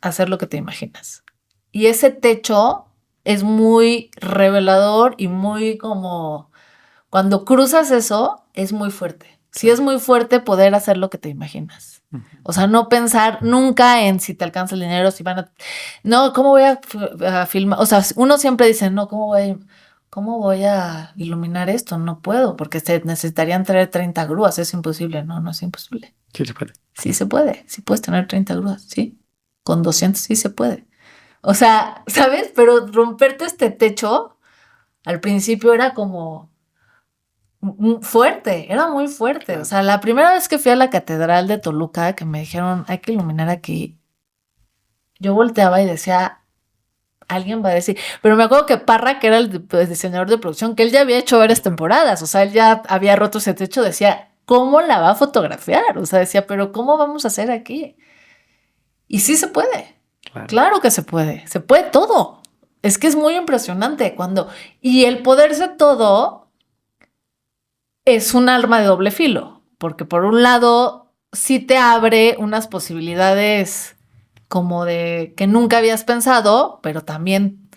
hacer lo que te imaginas. Y ese techo es muy revelador y muy como, cuando cruzas eso, es muy fuerte. Sí es muy fuerte poder hacer lo que te imaginas. O sea, no pensar nunca en si te alcanza el dinero, si van a... No, ¿cómo voy a filmar? O sea, uno siempre dice, no, ¿cómo voy a iluminar esto? No puedo, porque se necesitarían traer 30 grúas. Es imposible. No, no es imposible. Sí se puede. Sí se puede. Sí puedes tener 30 grúas, sí. Con 200 sí se puede. O sea, ¿sabes? Pero romperte este techo al principio era como fuerte, era muy fuerte. Claro. O sea, la primera vez que fui a la catedral de Toluca, que me dijeron, hay que iluminar aquí, yo volteaba y decía, alguien va a decir, pero me acuerdo que Parra, que era el diseñador de producción, que él ya había hecho varias temporadas, o sea, él ya había roto ese techo, decía, ¿cómo la va a fotografiar? O sea, decía, pero ¿cómo vamos a hacer aquí? Y sí se puede, claro que se puede todo. Es que es muy impresionante y el poderse todo es un arma de doble filo, porque por un lado sí te abre unas posibilidades como de que nunca habías pensado, pero también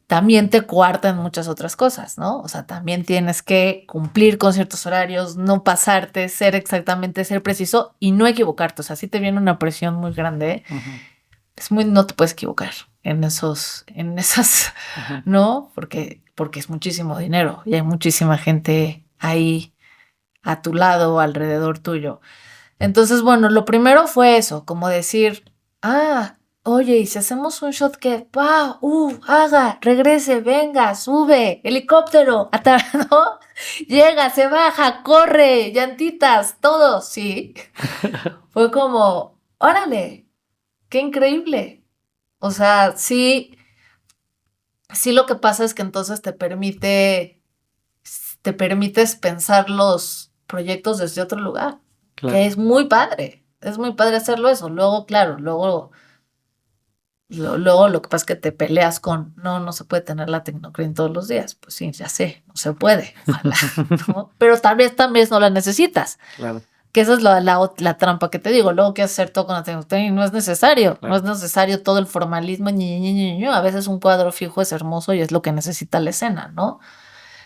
te coarta en muchas otras cosas, ¿no? O sea, también tienes que cumplir con ciertos horarios, no pasarte, ser preciso y no equivocarte. O sea, si te viene una presión muy grande, no te puedes equivocar en esas, ¿no? Porque es muchísimo dinero y hay muchísima gente ahí a tu lado, alrededor tuyo. Entonces, bueno, lo primero fue eso, como decir, oye, y si hacemos un shot que, haga, regrese, venga, sube, helicóptero, ¿no? Llega, se baja, corre, llantitas, todo, sí. Fue como, órale, qué increíble. O sea, sí lo que pasa es que entonces te permites pensar los proyectos desde otro lugar, claro. Que es muy padre hacerlo eso. Luego, claro, luego lo que pasa es que te peleas con, no se puede tener la Tecnocrane todos los días. Pues sí, ya sé, no se puede, ojalá, ¿no? Pero tal vez no la necesitas. Claro. Que esa es la trampa que te digo. Luego quieres hacer todo con atención y no es necesario. Claro. No es necesario todo el formalismo. A veces un cuadro fijo es hermoso y es lo que necesita la escena, ¿no?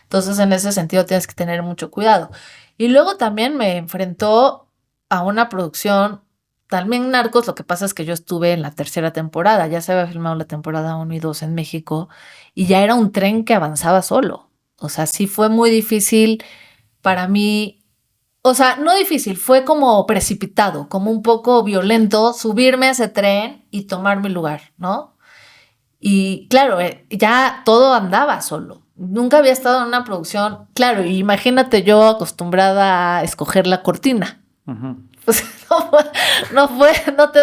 Entonces, en ese sentido tienes que tener mucho cuidado. Y luego también me enfrentó a una producción, también Narcos, lo que pasa es que yo estuve en la tercera temporada, ya se había filmado la temporada 1 y 2 en México, y ya era un tren que avanzaba solo. O sea, sí fue muy difícil para mí, o sea, no difícil, fue como precipitado, como un poco violento subirme a ese tren y tomar mi lugar, ¿no? Y claro, ya todo andaba solo. Nunca había estado en una producción. Claro, y imagínate yo acostumbrada a escoger la cortina. Ujú. Pues no te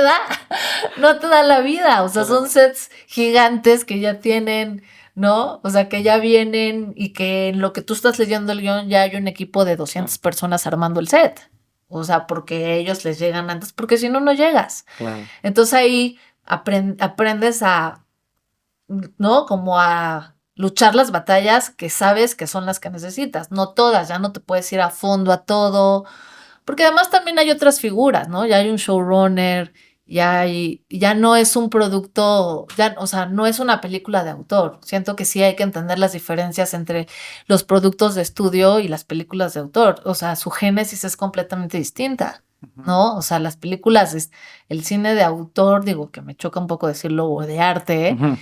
da la vida. O sea, son sets gigantes que ya tienen, ¿no? O sea, que ya vienen y que en lo que tú estás leyendo el guión ya hay un equipo de 200 personas armando el set. O sea, porque ellos les llegan antes, porque si no, no llegas. Claro. Entonces ahí aprendes a, ¿no? Como a luchar las batallas que sabes que son las que necesitas. No todas, ya no te puedes ir a fondo a todo, porque además también hay otras figuras, ¿no? Ya hay un showrunner, ya no es un producto, ya, o sea, no es una película de autor. Siento que sí hay que entender las diferencias entre los productos de estudio y las películas de autor. O sea, su génesis es completamente distinta, ¿no? O sea, las películas, el cine de autor, digo que me choca un poco decirlo, o de arte, Ujú.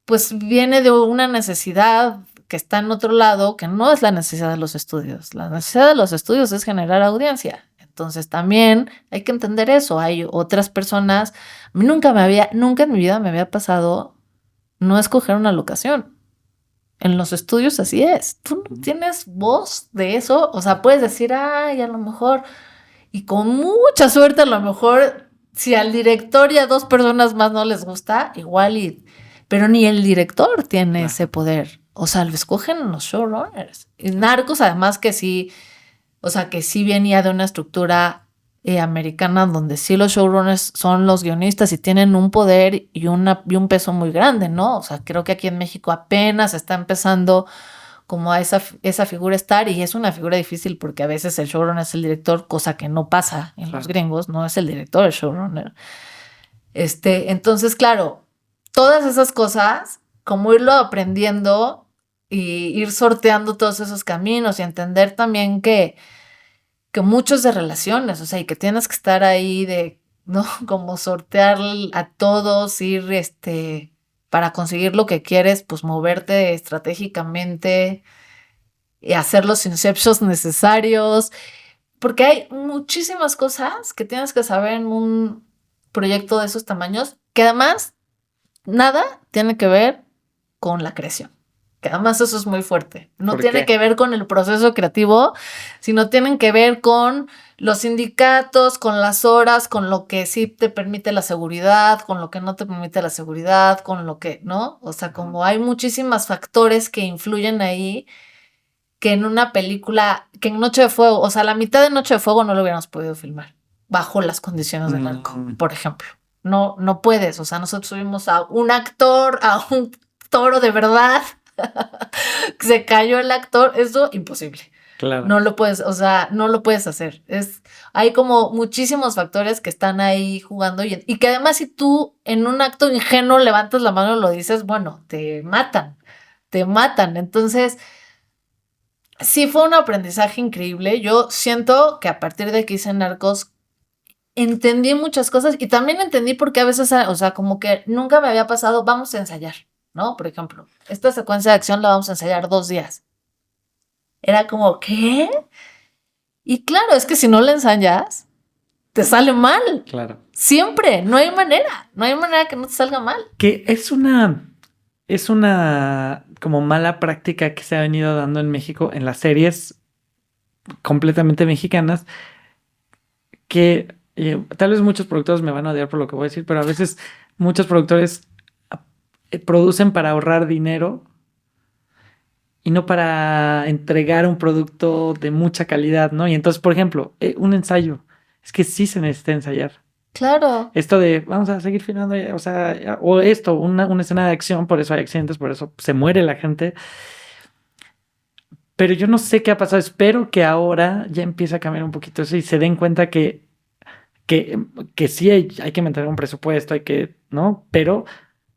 pues viene de una necesidad que está en otro lado, que no es la necesidad de los estudios. La necesidad de los estudios es generar audiencia. Entonces también hay que entender eso. Hay otras personas. A mí nunca en mi vida me había pasado no escoger una locación. En los estudios así es. Tú no tienes voz de eso. O sea, puedes decir, ay, a lo mejor, y con mucha suerte, a lo mejor, si al director y a 2 personas más no les gusta, igual pero ni el director tiene ese poder. O sea, lo escogen los showrunners. Y Narcos, además que sí, o sea, que sí venía de una estructura americana donde sí los showrunners son los guionistas y tienen un poder y un peso muy grande, ¿no? O sea, creo que aquí en México apenas está empezando como a esa figura estar, y es una figura difícil porque a veces el showrunner es el director, cosa que no pasa en los gringos, no es el director el showrunner. Entonces, claro, todas esas cosas, como irlo aprendiendo y ir sorteando todos esos caminos y entender también que muchos de relaciones, o sea, y que tienes que estar ahí de, ¿no? Como sortear a todos, ir, para conseguir lo que quieres, pues moverte estratégicamente y hacer los inceptions necesarios, porque hay muchísimas cosas que tienes que saber en un proyecto de esos tamaños, que además nada tiene que ver con la creación. Que además eso es muy fuerte. No tiene que ver con el proceso creativo, sino tienen que ver con los sindicatos, con las horas, con lo que sí te permite la seguridad, con lo que no te permite la seguridad, con lo que, ¿no? O sea, como hay muchísimos factores que influyen ahí, que en una película, que en Noche de Fuego, o sea, la mitad de Noche de Fuego no lo hubiéramos podido filmar bajo las condiciones del Narco, por ejemplo. No puedes, o sea, nosotros subimos a un actor, a un toro de verdad, se cayó el actor, eso imposible. Claro. No lo puedes, o sea, no lo puedes hacer. Hay como muchísimos factores que están ahí jugando y que además si tú en un acto ingenuo levantas la mano y lo dices, bueno, te matan. Entonces, sí fue un aprendizaje increíble. Yo siento que a partir de que hice Narcos, entendí muchas cosas y también entendí por qué a veces, o sea, como que nunca me había pasado, vamos a ensayar, ¿no? Por ejemplo, esta secuencia de acción la vamos a ensayar 2 días. Era como, ¿qué? Y claro, es que si no la ensayas, te sale mal. Claro. Siempre, no hay manera que no te salga mal. Que es una como mala práctica que se ha venido dando en México en las series completamente mexicanas, que tal vez muchos productores me van a odiar por lo que voy a decir, pero a veces muchos productores producen para ahorrar dinero y no para entregar un producto de mucha calidad, ¿no? Y entonces, por ejemplo, un ensayo, es que sí se necesita ensayar. Claro. Esto de vamos a seguir filmando, o sea, o esto, una escena de acción, por eso hay accidentes, por eso se muere la gente. Pero yo no sé qué ha pasado. Espero que ahora ya empiece a cambiar un poquito eso y se den cuenta que sí hay que mantener un presupuesto, ¿no? Pero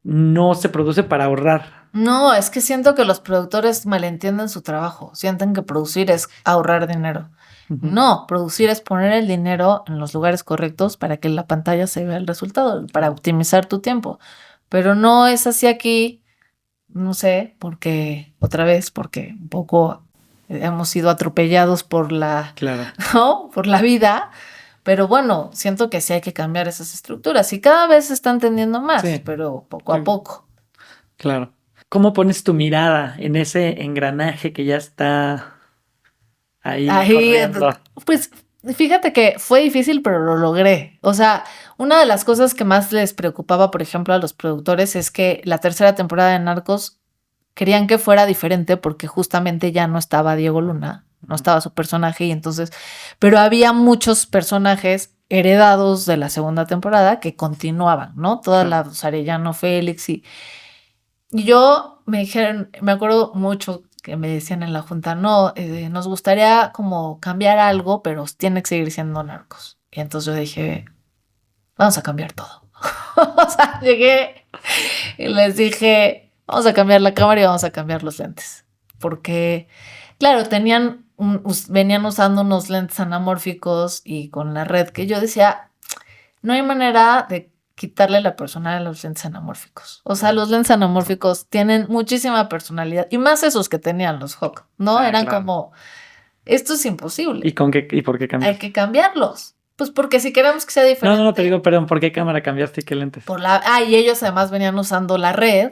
no se produce para ahorrar. No, es que siento que los productores malentienden su trabajo. Sienten que producir es ahorrar dinero. No, producir es poner el dinero en los lugares correctos para que en la pantalla se vea el resultado, para optimizar tu tiempo. Pero no es así aquí, no sé, porque un poco hemos sido atropellados por Claro. ¿no? Por la vida. Pero bueno, siento que sí hay que cambiar esas estructuras y cada vez se está entendiendo más, Sí. pero poco a poco. Claro. ¿Cómo pones tu mirada en ese engranaje que ya está ahí corriendo? Pues fíjate que fue difícil, pero lo logré. O sea, una de las cosas que más les preocupaba, por ejemplo, a los productores es que la tercera temporada de Narcos querían que fuera diferente porque justamente ya no estaba Diego Luna, no estaba su personaje y entonces, pero había muchos personajes heredados de la segunda temporada que continuaban, ¿no? Toda la Arellano Félix y yo me dijeron, me acuerdo mucho que me decían en la junta, no, nos gustaría como cambiar algo, pero tiene que seguir siendo Narcos. Y entonces yo dije, vamos a cambiar todo. O sea, llegué y les dije, vamos a cambiar la cámara y vamos a cambiar los lentes. Porque, claro, venían usando unos lentes anamórficos y con la red que yo decía, no hay manera de quitarle la personalidad a los lentes anamórficos. O sea, los lentes anamórficos tienen muchísima personalidad y más esos que tenían los Hawk, ¿no? Eran claro. como, esto es imposible. ¿Y por qué cambiar? Hay que cambiarlos. Pues porque si queremos que sea diferente. No, te digo, perdón, ¿por qué cámara cambiaste y qué lentes? Y ellos además venían usando la red,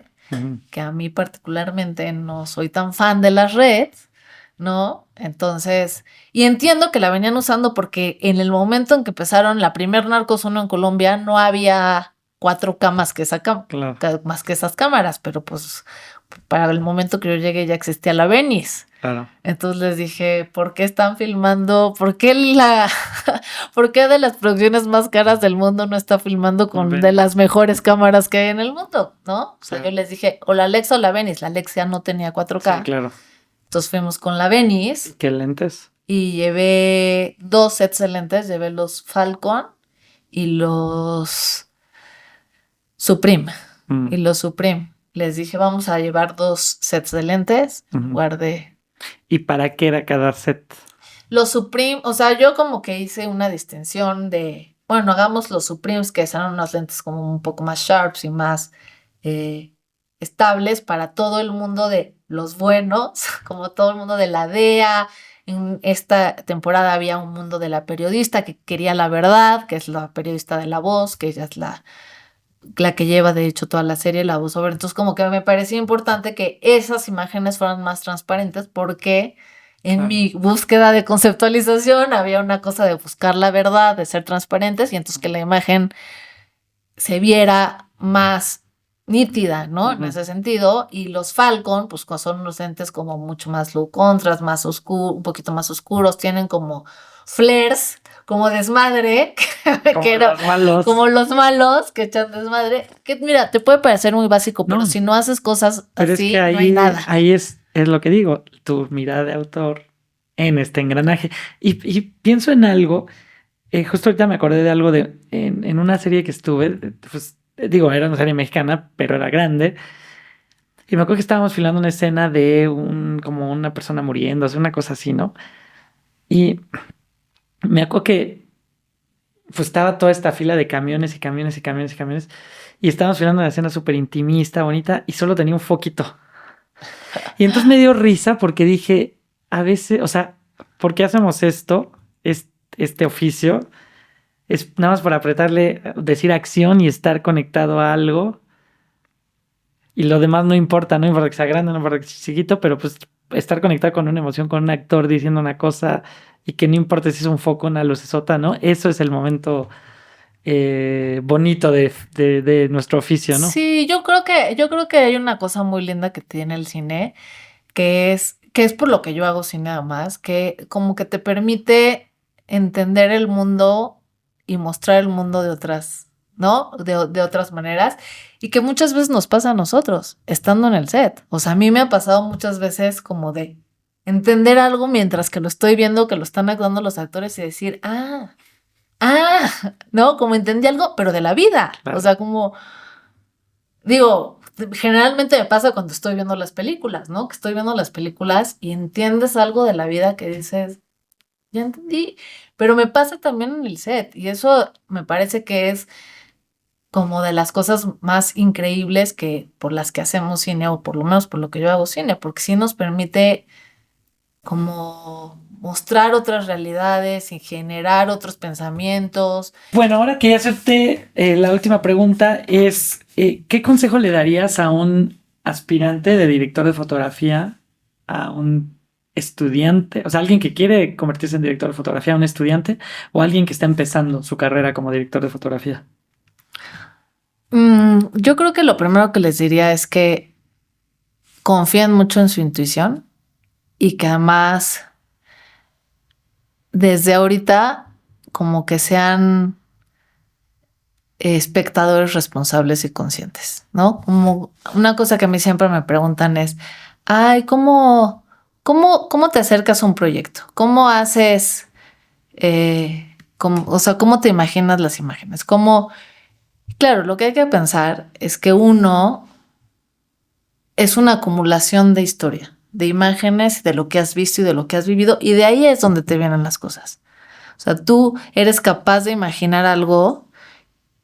que a mí particularmente no soy tan fan de las redes, ¿no? Entonces, y entiendo que la venían usando porque en el momento en que empezaron la primer Narcos 1 en Colombia no había 4K más que más que esas cámaras, pero pues para el momento que yo llegué ya existía la Venice. Claro. Entonces les dije, ¿por qué están filmando? ¿Por qué ¿por qué de las producciones más caras del mundo no está filmando con de las mejores cámaras que hay en el mundo? ¿No? O sea, yo les dije, o la Alexa o la Venice. La Alexa no tenía 4K. Sí, claro. Entonces fuimos con la Venice. ¿Qué lentes? Y llevé 2 sets de lentes. Llevé los Falcon y los Supreme. Y los Supreme. Les dije, vamos a llevar 2 sets de lentes. Guardé. ¿Y para qué era cada set? Los Supreme, o sea, yo como que hice una distinción de, bueno, hagamos los Supremes, que serán unas lentes como un poco más sharps y más estables para todo el mundo de los buenos, como todo el mundo de la DEA. En esta temporada había un mundo de la periodista que quería la verdad, que es la periodista de La Voz, que ella es la que lleva de hecho toda la serie La Voz sobre. Entonces como que me parecía importante que esas imágenes fueran más transparentes porque en mi búsqueda de conceptualización había una cosa de buscar la verdad, de ser transparentes y entonces que la imagen se viera más nítida, ¿no? En ese sentido. Y los Falcon, pues son unos lentes como mucho más low contrast, más oscuro, un poquito más oscuros, tienen como flares, como desmadre, como los malos que echan desmadre, que mira, te puede parecer muy básico, pero si no haces cosas así, es que no hay nada. Ahí es lo que digo, tu mirada de autor en este engranaje. Y pienso en algo, justo ahorita me acordé de algo en una serie que estuve, pues digo, era una serie mexicana, pero era grande. Y me acuerdo que estábamos filmando una escena de como una persona muriéndose, una cosa así, ¿no? Y me acuerdo que pues estaba toda esta fila de camiones y camiones y camiones y camiones. Y estábamos filmando una escena súper intimista, bonita, y solo tenía un foquito. Y entonces me dio risa porque dije, a veces, o sea, ¿por qué hacemos esto? Este oficio es nada más por apretarle, decir acción y estar conectado a algo. Y lo demás no importa que sea grande, no importa que sea chiquito, pero pues estar conectado con una emoción, con un actor diciendo una cosa y que no importa si es un foco, una lucesota, ¿no? Eso es el momento bonito de nuestro oficio, ¿no? Sí, yo creo que hay una cosa muy linda que tiene el cine, que es por lo que yo hago cine además, que como que te permite entender el mundo y mostrar el mundo de otras, ¿no? De otras maneras, y que muchas veces nos pasa a nosotros, estando en el set. O sea, a mí me ha pasado muchas veces como de entender algo mientras que lo estoy viendo, que lo están actuando los actores y decir, ¿no? Como entendí algo, pero de la vida. Claro. O sea, como, digo, generalmente me pasa cuando estoy viendo las películas, ¿no? Que estoy viendo las películas y entiendes algo de la vida que dices, ya entendí, pero me pasa también en el set y eso me parece que es como de las cosas más increíbles que por las que hacemos cine o por lo menos por lo que yo hago cine, porque sí nos permite como mostrar otras realidades y generar otros pensamientos. Bueno, ahora quería hacerte la última pregunta es, ¿qué consejo le darías a un aspirante de director de fotografía, a un estudiante, o sea, alguien que quiere convertirse en director de fotografía, a un estudiante o alguien que está empezando su carrera como director de fotografía? Yo creo que lo primero que les diría es que confíen mucho en su intuición y que además desde ahorita como que sean espectadores responsables y conscientes, ¿no? Como una cosa que a mí siempre me preguntan es, ay, ¿cómo te acercas a un proyecto? ¿Cómo haces, o sea, cómo te imaginas las imágenes? Claro, lo que hay que pensar es que uno es una acumulación de historia, de imágenes, de lo que has visto y de lo que has vivido, y de ahí es donde te vienen las cosas. O sea, tú eres capaz de imaginar algo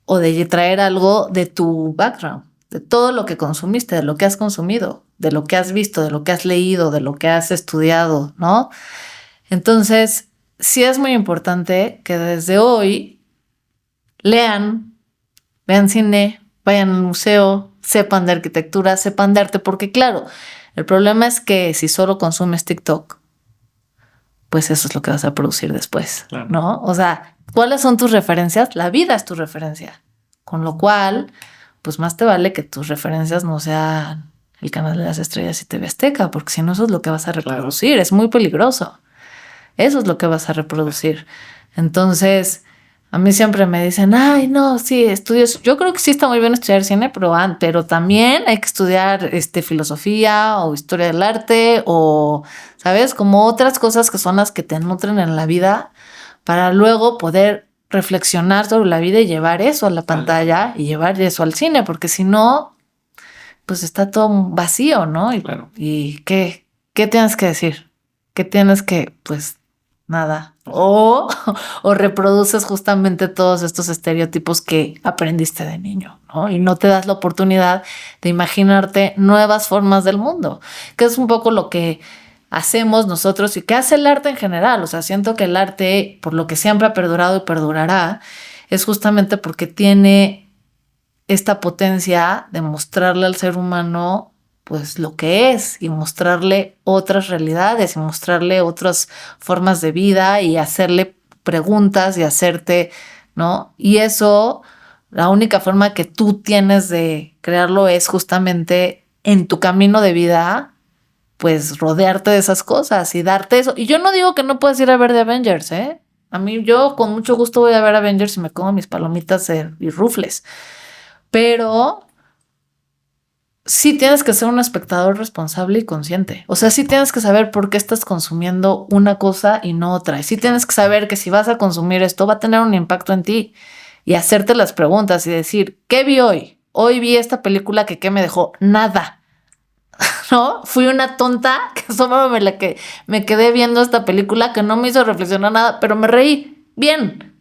o de traer algo de tu background, de todo lo que consumiste, de lo que has consumido, de lo que has visto, de lo que has leído, de lo que has estudiado, ¿no? Entonces, sí es muy importante que desde hoy lean, vean cine, vayan al museo, sepan de arquitectura, sepan de arte, porque claro, el problema es que si solo consumes TikTok, pues eso es lo que vas a producir después, Claro. ¿no? O sea, ¿cuáles son tus referencias? La vida es tu referencia. Con lo cual, pues más te vale que tus referencias no sean el canal de las estrellas y TV Azteca, porque si no eso es lo que vas a reproducir. Claro. Es muy peligroso. Eso es lo que vas a reproducir. Entonces, a mí siempre me dicen, ay, no, sí, estudios. Yo creo que sí está muy bien estudiar cine, pero también hay que estudiar filosofía o historia del arte o, ¿sabes? Como otras cosas que son las que te nutren en la vida para luego poder reflexionar sobre la vida y llevar eso a la pantalla y llevar eso al cine, porque si no, pues está todo vacío, ¿no? Claro. ¿Y qué tienes que decir? ¿Qué tienes que, pues, nada? O reproduces justamente todos estos estereotipos que aprendiste de niño, ¿no? Y no te das la oportunidad de imaginarte nuevas formas del mundo, que es un poco lo que hacemos nosotros y que hace el arte en general. O sea, siento que el arte, por lo que siempre ha perdurado y perdurará, es justamente porque tiene esta potencia de mostrarle al ser humano pues lo que es y mostrarle otras realidades y mostrarle otras formas de vida y hacerle preguntas y hacerte, ¿no? Y eso, la única forma que tú tienes de crearlo es justamente en tu camino de vida, pues rodearte de esas cosas y darte eso. Y yo no digo que no puedas ir a ver The Avengers, ¿eh? A mí yo con mucho gusto voy a ver Avengers y me como mis palomitas y rufles. Pero sí tienes que ser un espectador responsable y consciente. O sea, sí tienes que saber por qué estás consumiendo una cosa y no otra. Y sí tienes que saber que si vas a consumir esto va a tener un impacto en ti. Y hacerte las preguntas y decir, ¿qué vi hoy? Hoy vi esta película que ¿qué me dejó? Nada. ¿No? Fui una tonta que solo me quedé viendo esta película que no me hizo reflexionar nada, pero me reí. Bien.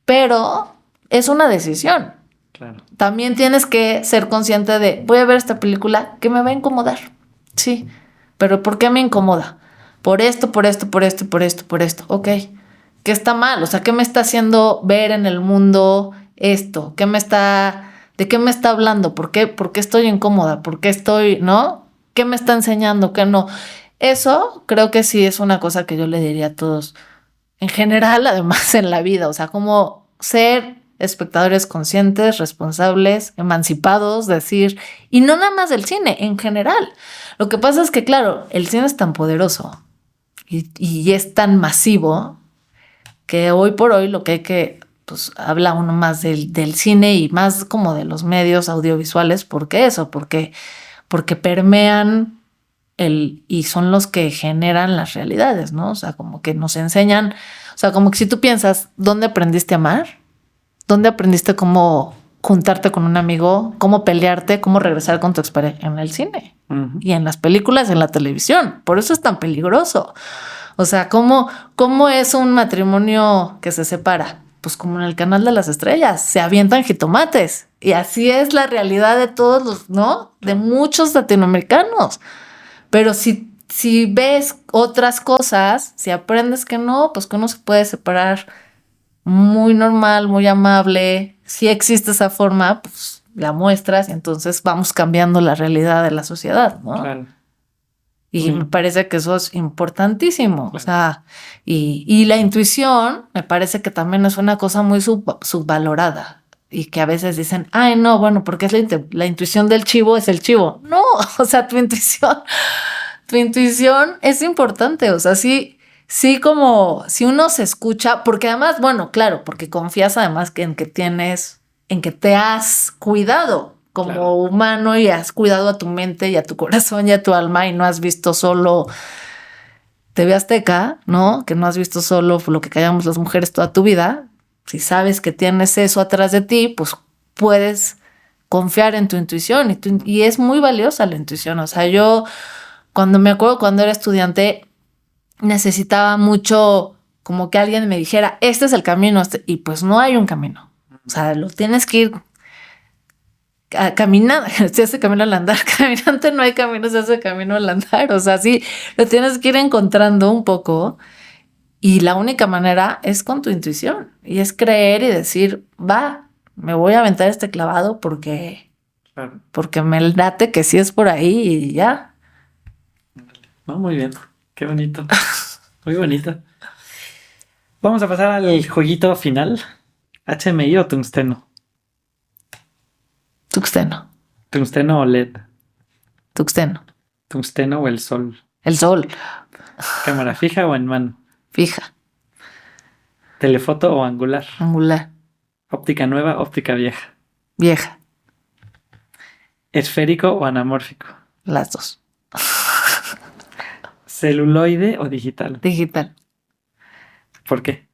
Pero es una decisión. Claro. También tienes que ser consciente de, voy a ver esta película que me va a incomodar. Sí, pero ¿por qué me incomoda? Por esto, por esto, por esto, por esto, por esto. Ok, ¿qué está mal? O sea, ¿qué me está haciendo ver en el mundo esto? ¿De qué me está hablando? ¿Por qué estoy incómoda? ¿Por qué estoy, no? ¿Qué me está enseñando? ¿Qué no? Eso creo que sí es una cosa que yo le diría a todos en general, además en la vida. O sea, como ser espectadores conscientes, responsables, emancipados, decir, y no nada más del cine, en general. Lo que pasa es que, claro, el cine es tan poderoso y es tan masivo que hoy por hoy lo que hay que, pues habla uno más del cine y más como de los medios audiovisuales. ¿Por qué eso? Porque permean y son los que generan las realidades, ¿no? O sea, como que nos enseñan, o sea, como que si tú piensas, ¿dónde aprendiste a amar? ¿Dónde aprendiste cómo juntarte con un amigo, cómo pelearte, cómo regresar con tu expareja? En el cine y en las películas, en la televisión. Por eso es tan peligroso. O sea, ¿cómo es un matrimonio que se separa? Pues como en el Canal de las Estrellas, se avientan jitomates. Y así es la realidad de todos los, ¿no? De muchos latinoamericanos. Pero si ves otras cosas, si aprendes que no, pues que uno se puede separar muy normal, muy amable. Si existe esa forma, pues la muestras y entonces vamos cambiando la realidad de la sociedad, ¿no? Claro. Y me parece que eso es importantísimo. Claro. O sea, y la intuición me parece que también es una cosa muy subvalorada. Y que a veces dicen, ay, no, bueno, porque es la intuición del chivo es el chivo. No, o sea, tu intuición es importante. O sea, sí, como si uno se escucha, porque además, bueno, claro, porque confías además en que te has cuidado como humano y has cuidado a tu mente y a tu corazón y a tu alma y no has visto solo TV Azteca, ¿no? Que no has visto solo lo que callamos las mujeres toda tu vida. Si sabes que tienes eso atrás de ti, pues puedes confiar en tu intuición y es muy valiosa la intuición. O sea, yo me acuerdo cuando era estudiante necesitaba mucho como que alguien me dijera, este es el camino, y pues no hay un camino. O sea, lo tienes que ir caminando, se hace camino al andar, caminante no hay camino, se hace camino al andar. O sea, sí, lo tienes que ir encontrando un poco. Y la única manera es con tu intuición y es creer y decir, va, me voy a aventar este clavado porque me late que sí es por ahí y ya. No, muy bien, qué bonito, muy bonito. Vamos a pasar al jueguito final. ¿HMI o tungsteno? Tungsteno. ¿Tungsteno o LED? Tungsteno. ¿Tungsteno o el sol? El sol. ¿Cámara fija o en mano? Fija. ¿Telefoto o angular? Angular. ¿Óptica nueva, óptica vieja? Vieja. ¿Esférico o anamórfico? Las dos. ¿Celuloide o digital? Digital. ¿Por qué?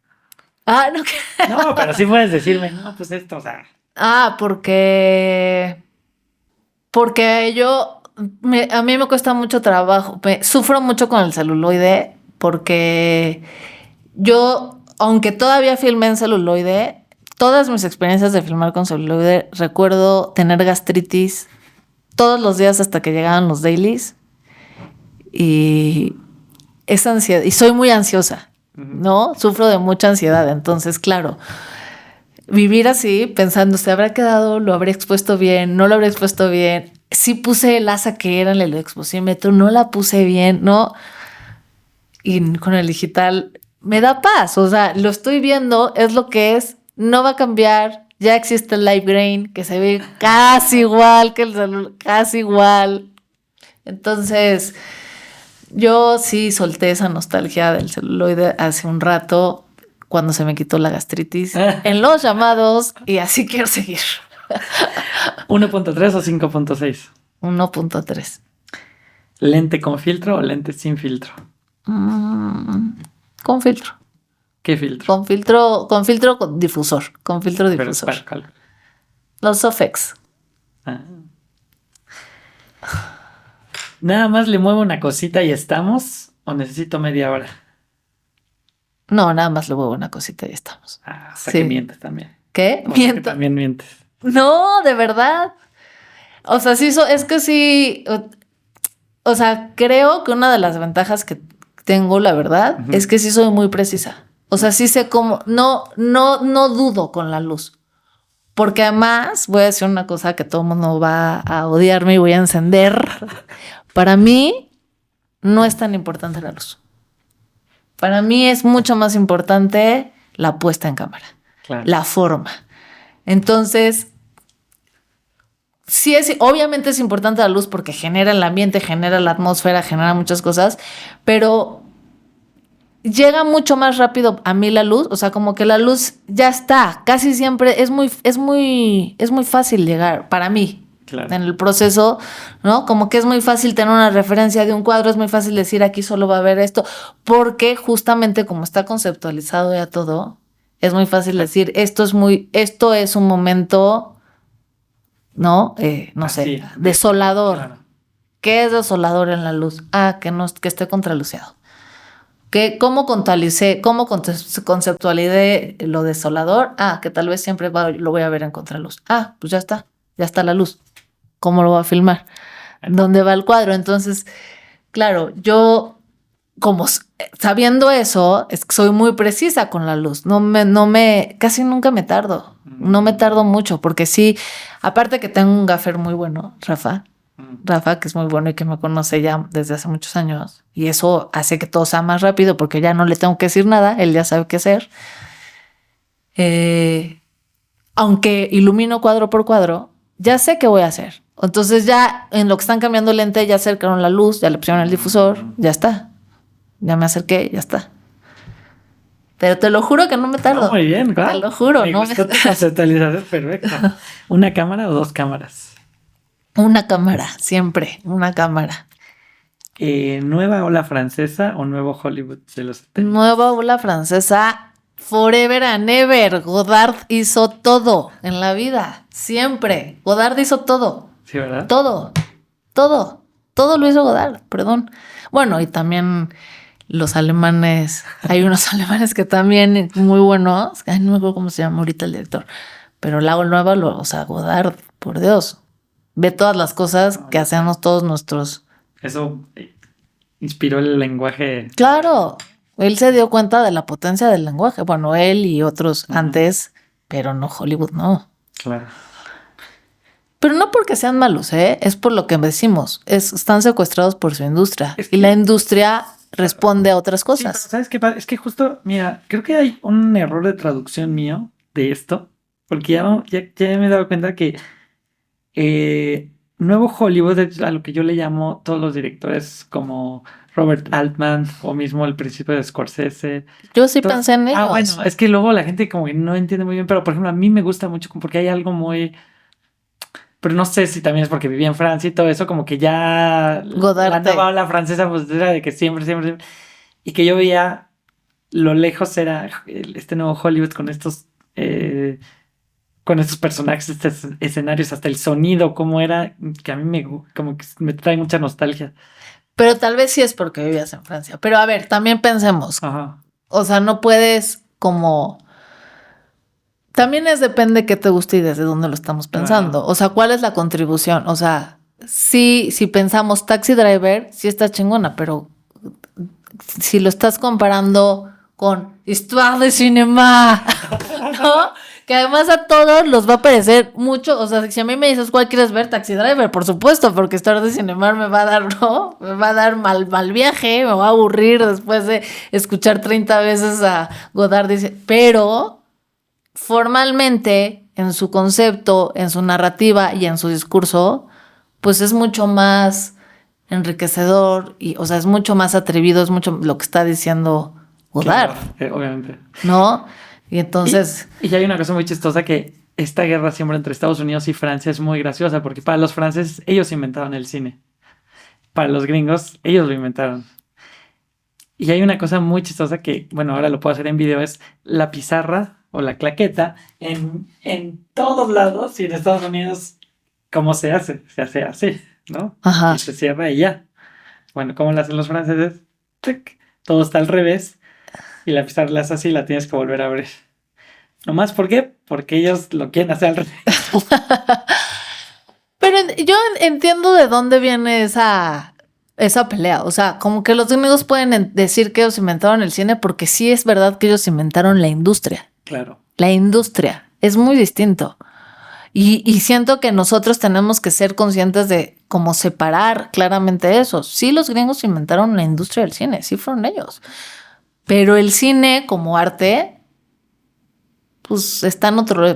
No. No, pero sí puedes decirme, no, pues esto, o sea. Porque a mí me cuesta mucho trabajo, sufro mucho con el celuloide porque yo, aunque todavía filmé en celuloide, todas mis experiencias de filmar con celuloide, recuerdo tener gastritis todos los días hasta que llegaban los dailies y esa ansiedad, y soy muy ansiosa, ¿no? Sufro de mucha ansiedad, entonces, claro, vivir así, pensando, ¿se habrá quedado? ¿Lo habré expuesto bien? ¿No lo habré expuesto bien? Sí puse el asa que era en el exposímetro, no la puse bien, ¿no? Y con el digital me da paz, o sea, lo estoy viendo, es lo que es, no va a cambiar, ya existe el Live Grain, que se ve casi igual que el celular, casi igual. Entonces, yo sí solté esa nostalgia del celuloide hace un rato, cuando se me quitó la gastritis, en los llamados, y así quiero seguir. 1.3 o 5.6. 1.3. ¿Lente con filtro o lente sin filtro? Con filtro. ¿Qué filtro? Con filtro con difusor. Con filtro difusor. ¿Pero cuál? Los Sofx. ¿Nada más le muevo una cosita y estamos? ¿O necesito media hora? No, nada más le muevo una cosita y estamos. O sea que mientes también. ¿Qué? Miento. Que también mientes. No, de verdad. O sea, sí, es que sí. O sea, creo que una de las ventajas que tengo, la verdad, es que sí soy muy precisa. O sea, sí sé cómo. No dudo con la luz. Porque además, voy a decir una cosa que todo el mundo va a odiarme y voy a encender. Para mí, no es tan importante la luz. Para mí es mucho más importante la puesta en cámara. Claro. La forma. Entonces, sí, obviamente es importante la luz porque genera el ambiente, genera la atmósfera, genera muchas cosas, pero llega mucho más rápido a mí la luz, o sea, como que la luz ya está, casi siempre es muy fácil llegar para mí. Claro. En el proceso, ¿no? Como que es muy fácil tener una referencia de un cuadro, es muy fácil decir aquí solo va a haber esto, porque justamente como está conceptualizado ya todo, es muy fácil decir esto es un momento, ¿no? No Así, sé, desolador. claro. ¿Qué es desolador en la luz? Que esté contraluciado. ¿Cómo conceptualicé lo desolador? Que tal vez siempre lo voy a ver en contraluz. Pues ya está la luz. ¿Cómo lo voy a filmar? ¿Dónde va el cuadro? Entonces, claro, yo como sabiendo eso, es que soy muy precisa con la luz. Casi nunca me tardo. No me tardo mucho, porque sí, aparte que tengo un gaffer muy bueno, Rafa, que es muy bueno y que me conoce ya desde hace muchos años, y eso hace que todo sea más rápido porque ya no le tengo que decir nada, él ya sabe qué hacer. Aunque ilumino cuadro por cuadro, ya sé qué voy a hacer. Entonces ya en lo que están cambiando el lente, ya acercaron la luz, ya le pusieron el difusor, ya está. Ya me acerqué, ya está. Pero te lo juro que no me tardo. Muy bien, claro. Te lo juro. Me gustó tu conceptualización, perfecto. ¿Una cámara o 2 cámaras? Una cámara, siempre, una cámara. ¿Nueva ola francesa o nuevo Hollywood de los 70? Nueva ola francesa, forever and ever. Godard hizo todo en la vida, siempre. Godard hizo todo. Sí, ¿verdad? Todo lo hizo Godard, perdón. Bueno, y también los alemanes, hay unos alemanes que también muy buenos, no me acuerdo cómo se llama ahorita el director, pero la nueva, Godard, por Dios. Ve todas las cosas que hacemos todos nuestros... Eso inspiró el lenguaje. Claro, él se dio cuenta de la potencia del lenguaje. Bueno, él y otros antes, pero no Hollywood, no. Claro. Pero no porque sean malos, es por lo que decimos. Están secuestrados por su industria. Y la industria responde a otras cosas. Sí, ¿sabes qué pasa? Es que justo, mira, creo que hay un error de traducción mío de esto, porque ya me he dado cuenta que nuevo Hollywood es a lo que yo le llamo todos los directores como Robert Altman o mismo el principio de Scorsese. Yo sí pensé en ellos. Bueno, es que luego la gente como que no entiende muy bien, pero por ejemplo a mí me gusta mucho porque hay algo muy... Pero no sé si también es porque vivía en Francia y todo eso, como que ya Godard, la nueva ola francesa pues era de que siempre, y que yo veía lo lejos era este nuevo Hollywood con estos personajes, estos escenarios, hasta el sonido, cómo era, que a mí como que me trae mucha nostalgia. Pero tal vez sí es porque vivías en Francia. Pero a ver, también pensemos. Ajá. O sea, no puedes como... También depende qué te guste y desde dónde lo estamos pensando. Claro. O sea, ¿cuál es la contribución? O sea, si pensamos Taxi Driver, sí está chingona, pero si lo estás comparando con Histoire de Cinema, ¿no? Que además a todos los va a parecer mucho. O sea, si a mí me dices cuál quieres ver, Taxi Driver, por supuesto, porque Histoire de Cinema me va a dar, ¿no? Me va a dar mal viaje, me va a aburrir después de escuchar 30 veces a Godard. Pero formalmente, en su concepto, en su narrativa y en su discurso, pues es mucho más enriquecedor y, o sea, es mucho más atrevido, es mucho lo que está diciendo Godard. Claro, obviamente. ¿No? Y entonces... Y hay una cosa muy chistosa que esta guerra siempre entre Estados Unidos y Francia es muy graciosa porque para los franceses ellos inventaron el cine. Para los gringos ellos lo inventaron. Y hay una cosa muy chistosa que, bueno, ahora lo puedo hacer en video, es la pizarra o la claqueta en todos lados y en Estados Unidos, ¿cómo se hace? Se hace así, ¿no? Ajá. Y se cierra y ya. Bueno, ¿cómo lo hacen los franceses? ¡Tic! Todo está al revés y la pizarra la haces así y la tienes que volver a abrir. ¿Nomás por qué? Porque ellos lo quieren hacer al revés. Pero yo entiendo de dónde viene esa pelea. O sea, como que los gringos pueden decir que ellos inventaron el cine porque sí es verdad que ellos inventaron la industria. Claro. La industria es muy distinto. Y siento que nosotros tenemos que ser conscientes de cómo separar claramente eso. Sí, los gringos inventaron la industria del cine, sí fueron ellos. Pero el cine como arte, pues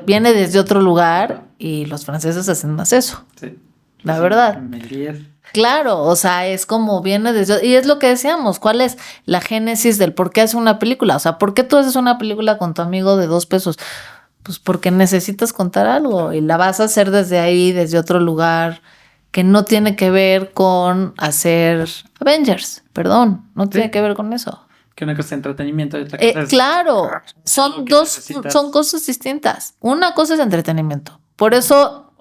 viene desde otro lugar y los franceses hacen más eso. Sí. La verdad. Claro, o sea, es como viene desde... Y es lo que decíamos, ¿cuál es la génesis del por qué hace una película? O sea, ¿por qué tú haces una película con tu amigo de $2? pues porque necesitas contar algo y la vas a hacer desde ahí, desde otro lugar que no tiene que ver con hacer Avengers, perdón, no tiene que ver con eso. Que una cosa es entretenimiento y otra cosa es... Claro, son cosas distintas. Una cosa es entretenimiento. Por eso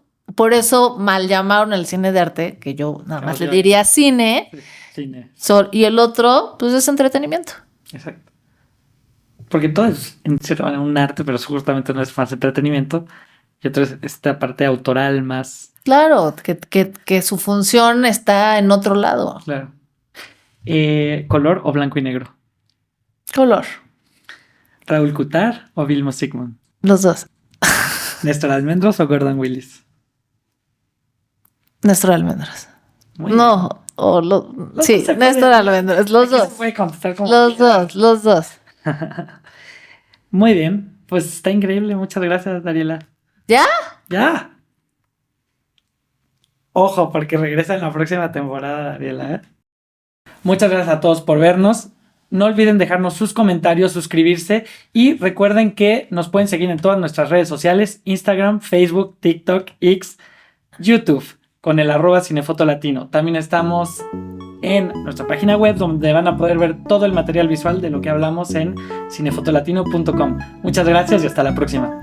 mal llamaron el cine de arte, que yo nada más le diría cine. Sí, cine. Y el otro, pues es entretenimiento. Exacto. Porque todo es en cierta manera un arte, pero justamente no es más entretenimiento. Y otro es esta parte autoral más... Claro, que su función está en otro lado. Claro. ¿Color o blanco y negro? Color. ¿Raúl Cutar o Vilmo Sigmund? Los dos. ¿Néstor Almendros o Gordon Willis? Néstor Almendros. Muy no, sí, Néstor Almendros. Los dos. Se puede contestar como Los dos. Muy bien, pues está increíble. Muchas gracias, Dariela. ¿Ya? ¡Ya! Ojo, porque regresa en la próxima temporada, Dariela, ¿eh? Muchas gracias a todos por vernos. No olviden dejarnos sus comentarios, suscribirse y recuerden que nos pueden seguir en todas nuestras redes sociales: Instagram, Facebook, TikTok, X, YouTube, con el @cinefotolatino. También estamos en nuestra página web donde van a poder ver todo el material visual de lo que hablamos en cinefotolatino.com. Muchas gracias y hasta la próxima.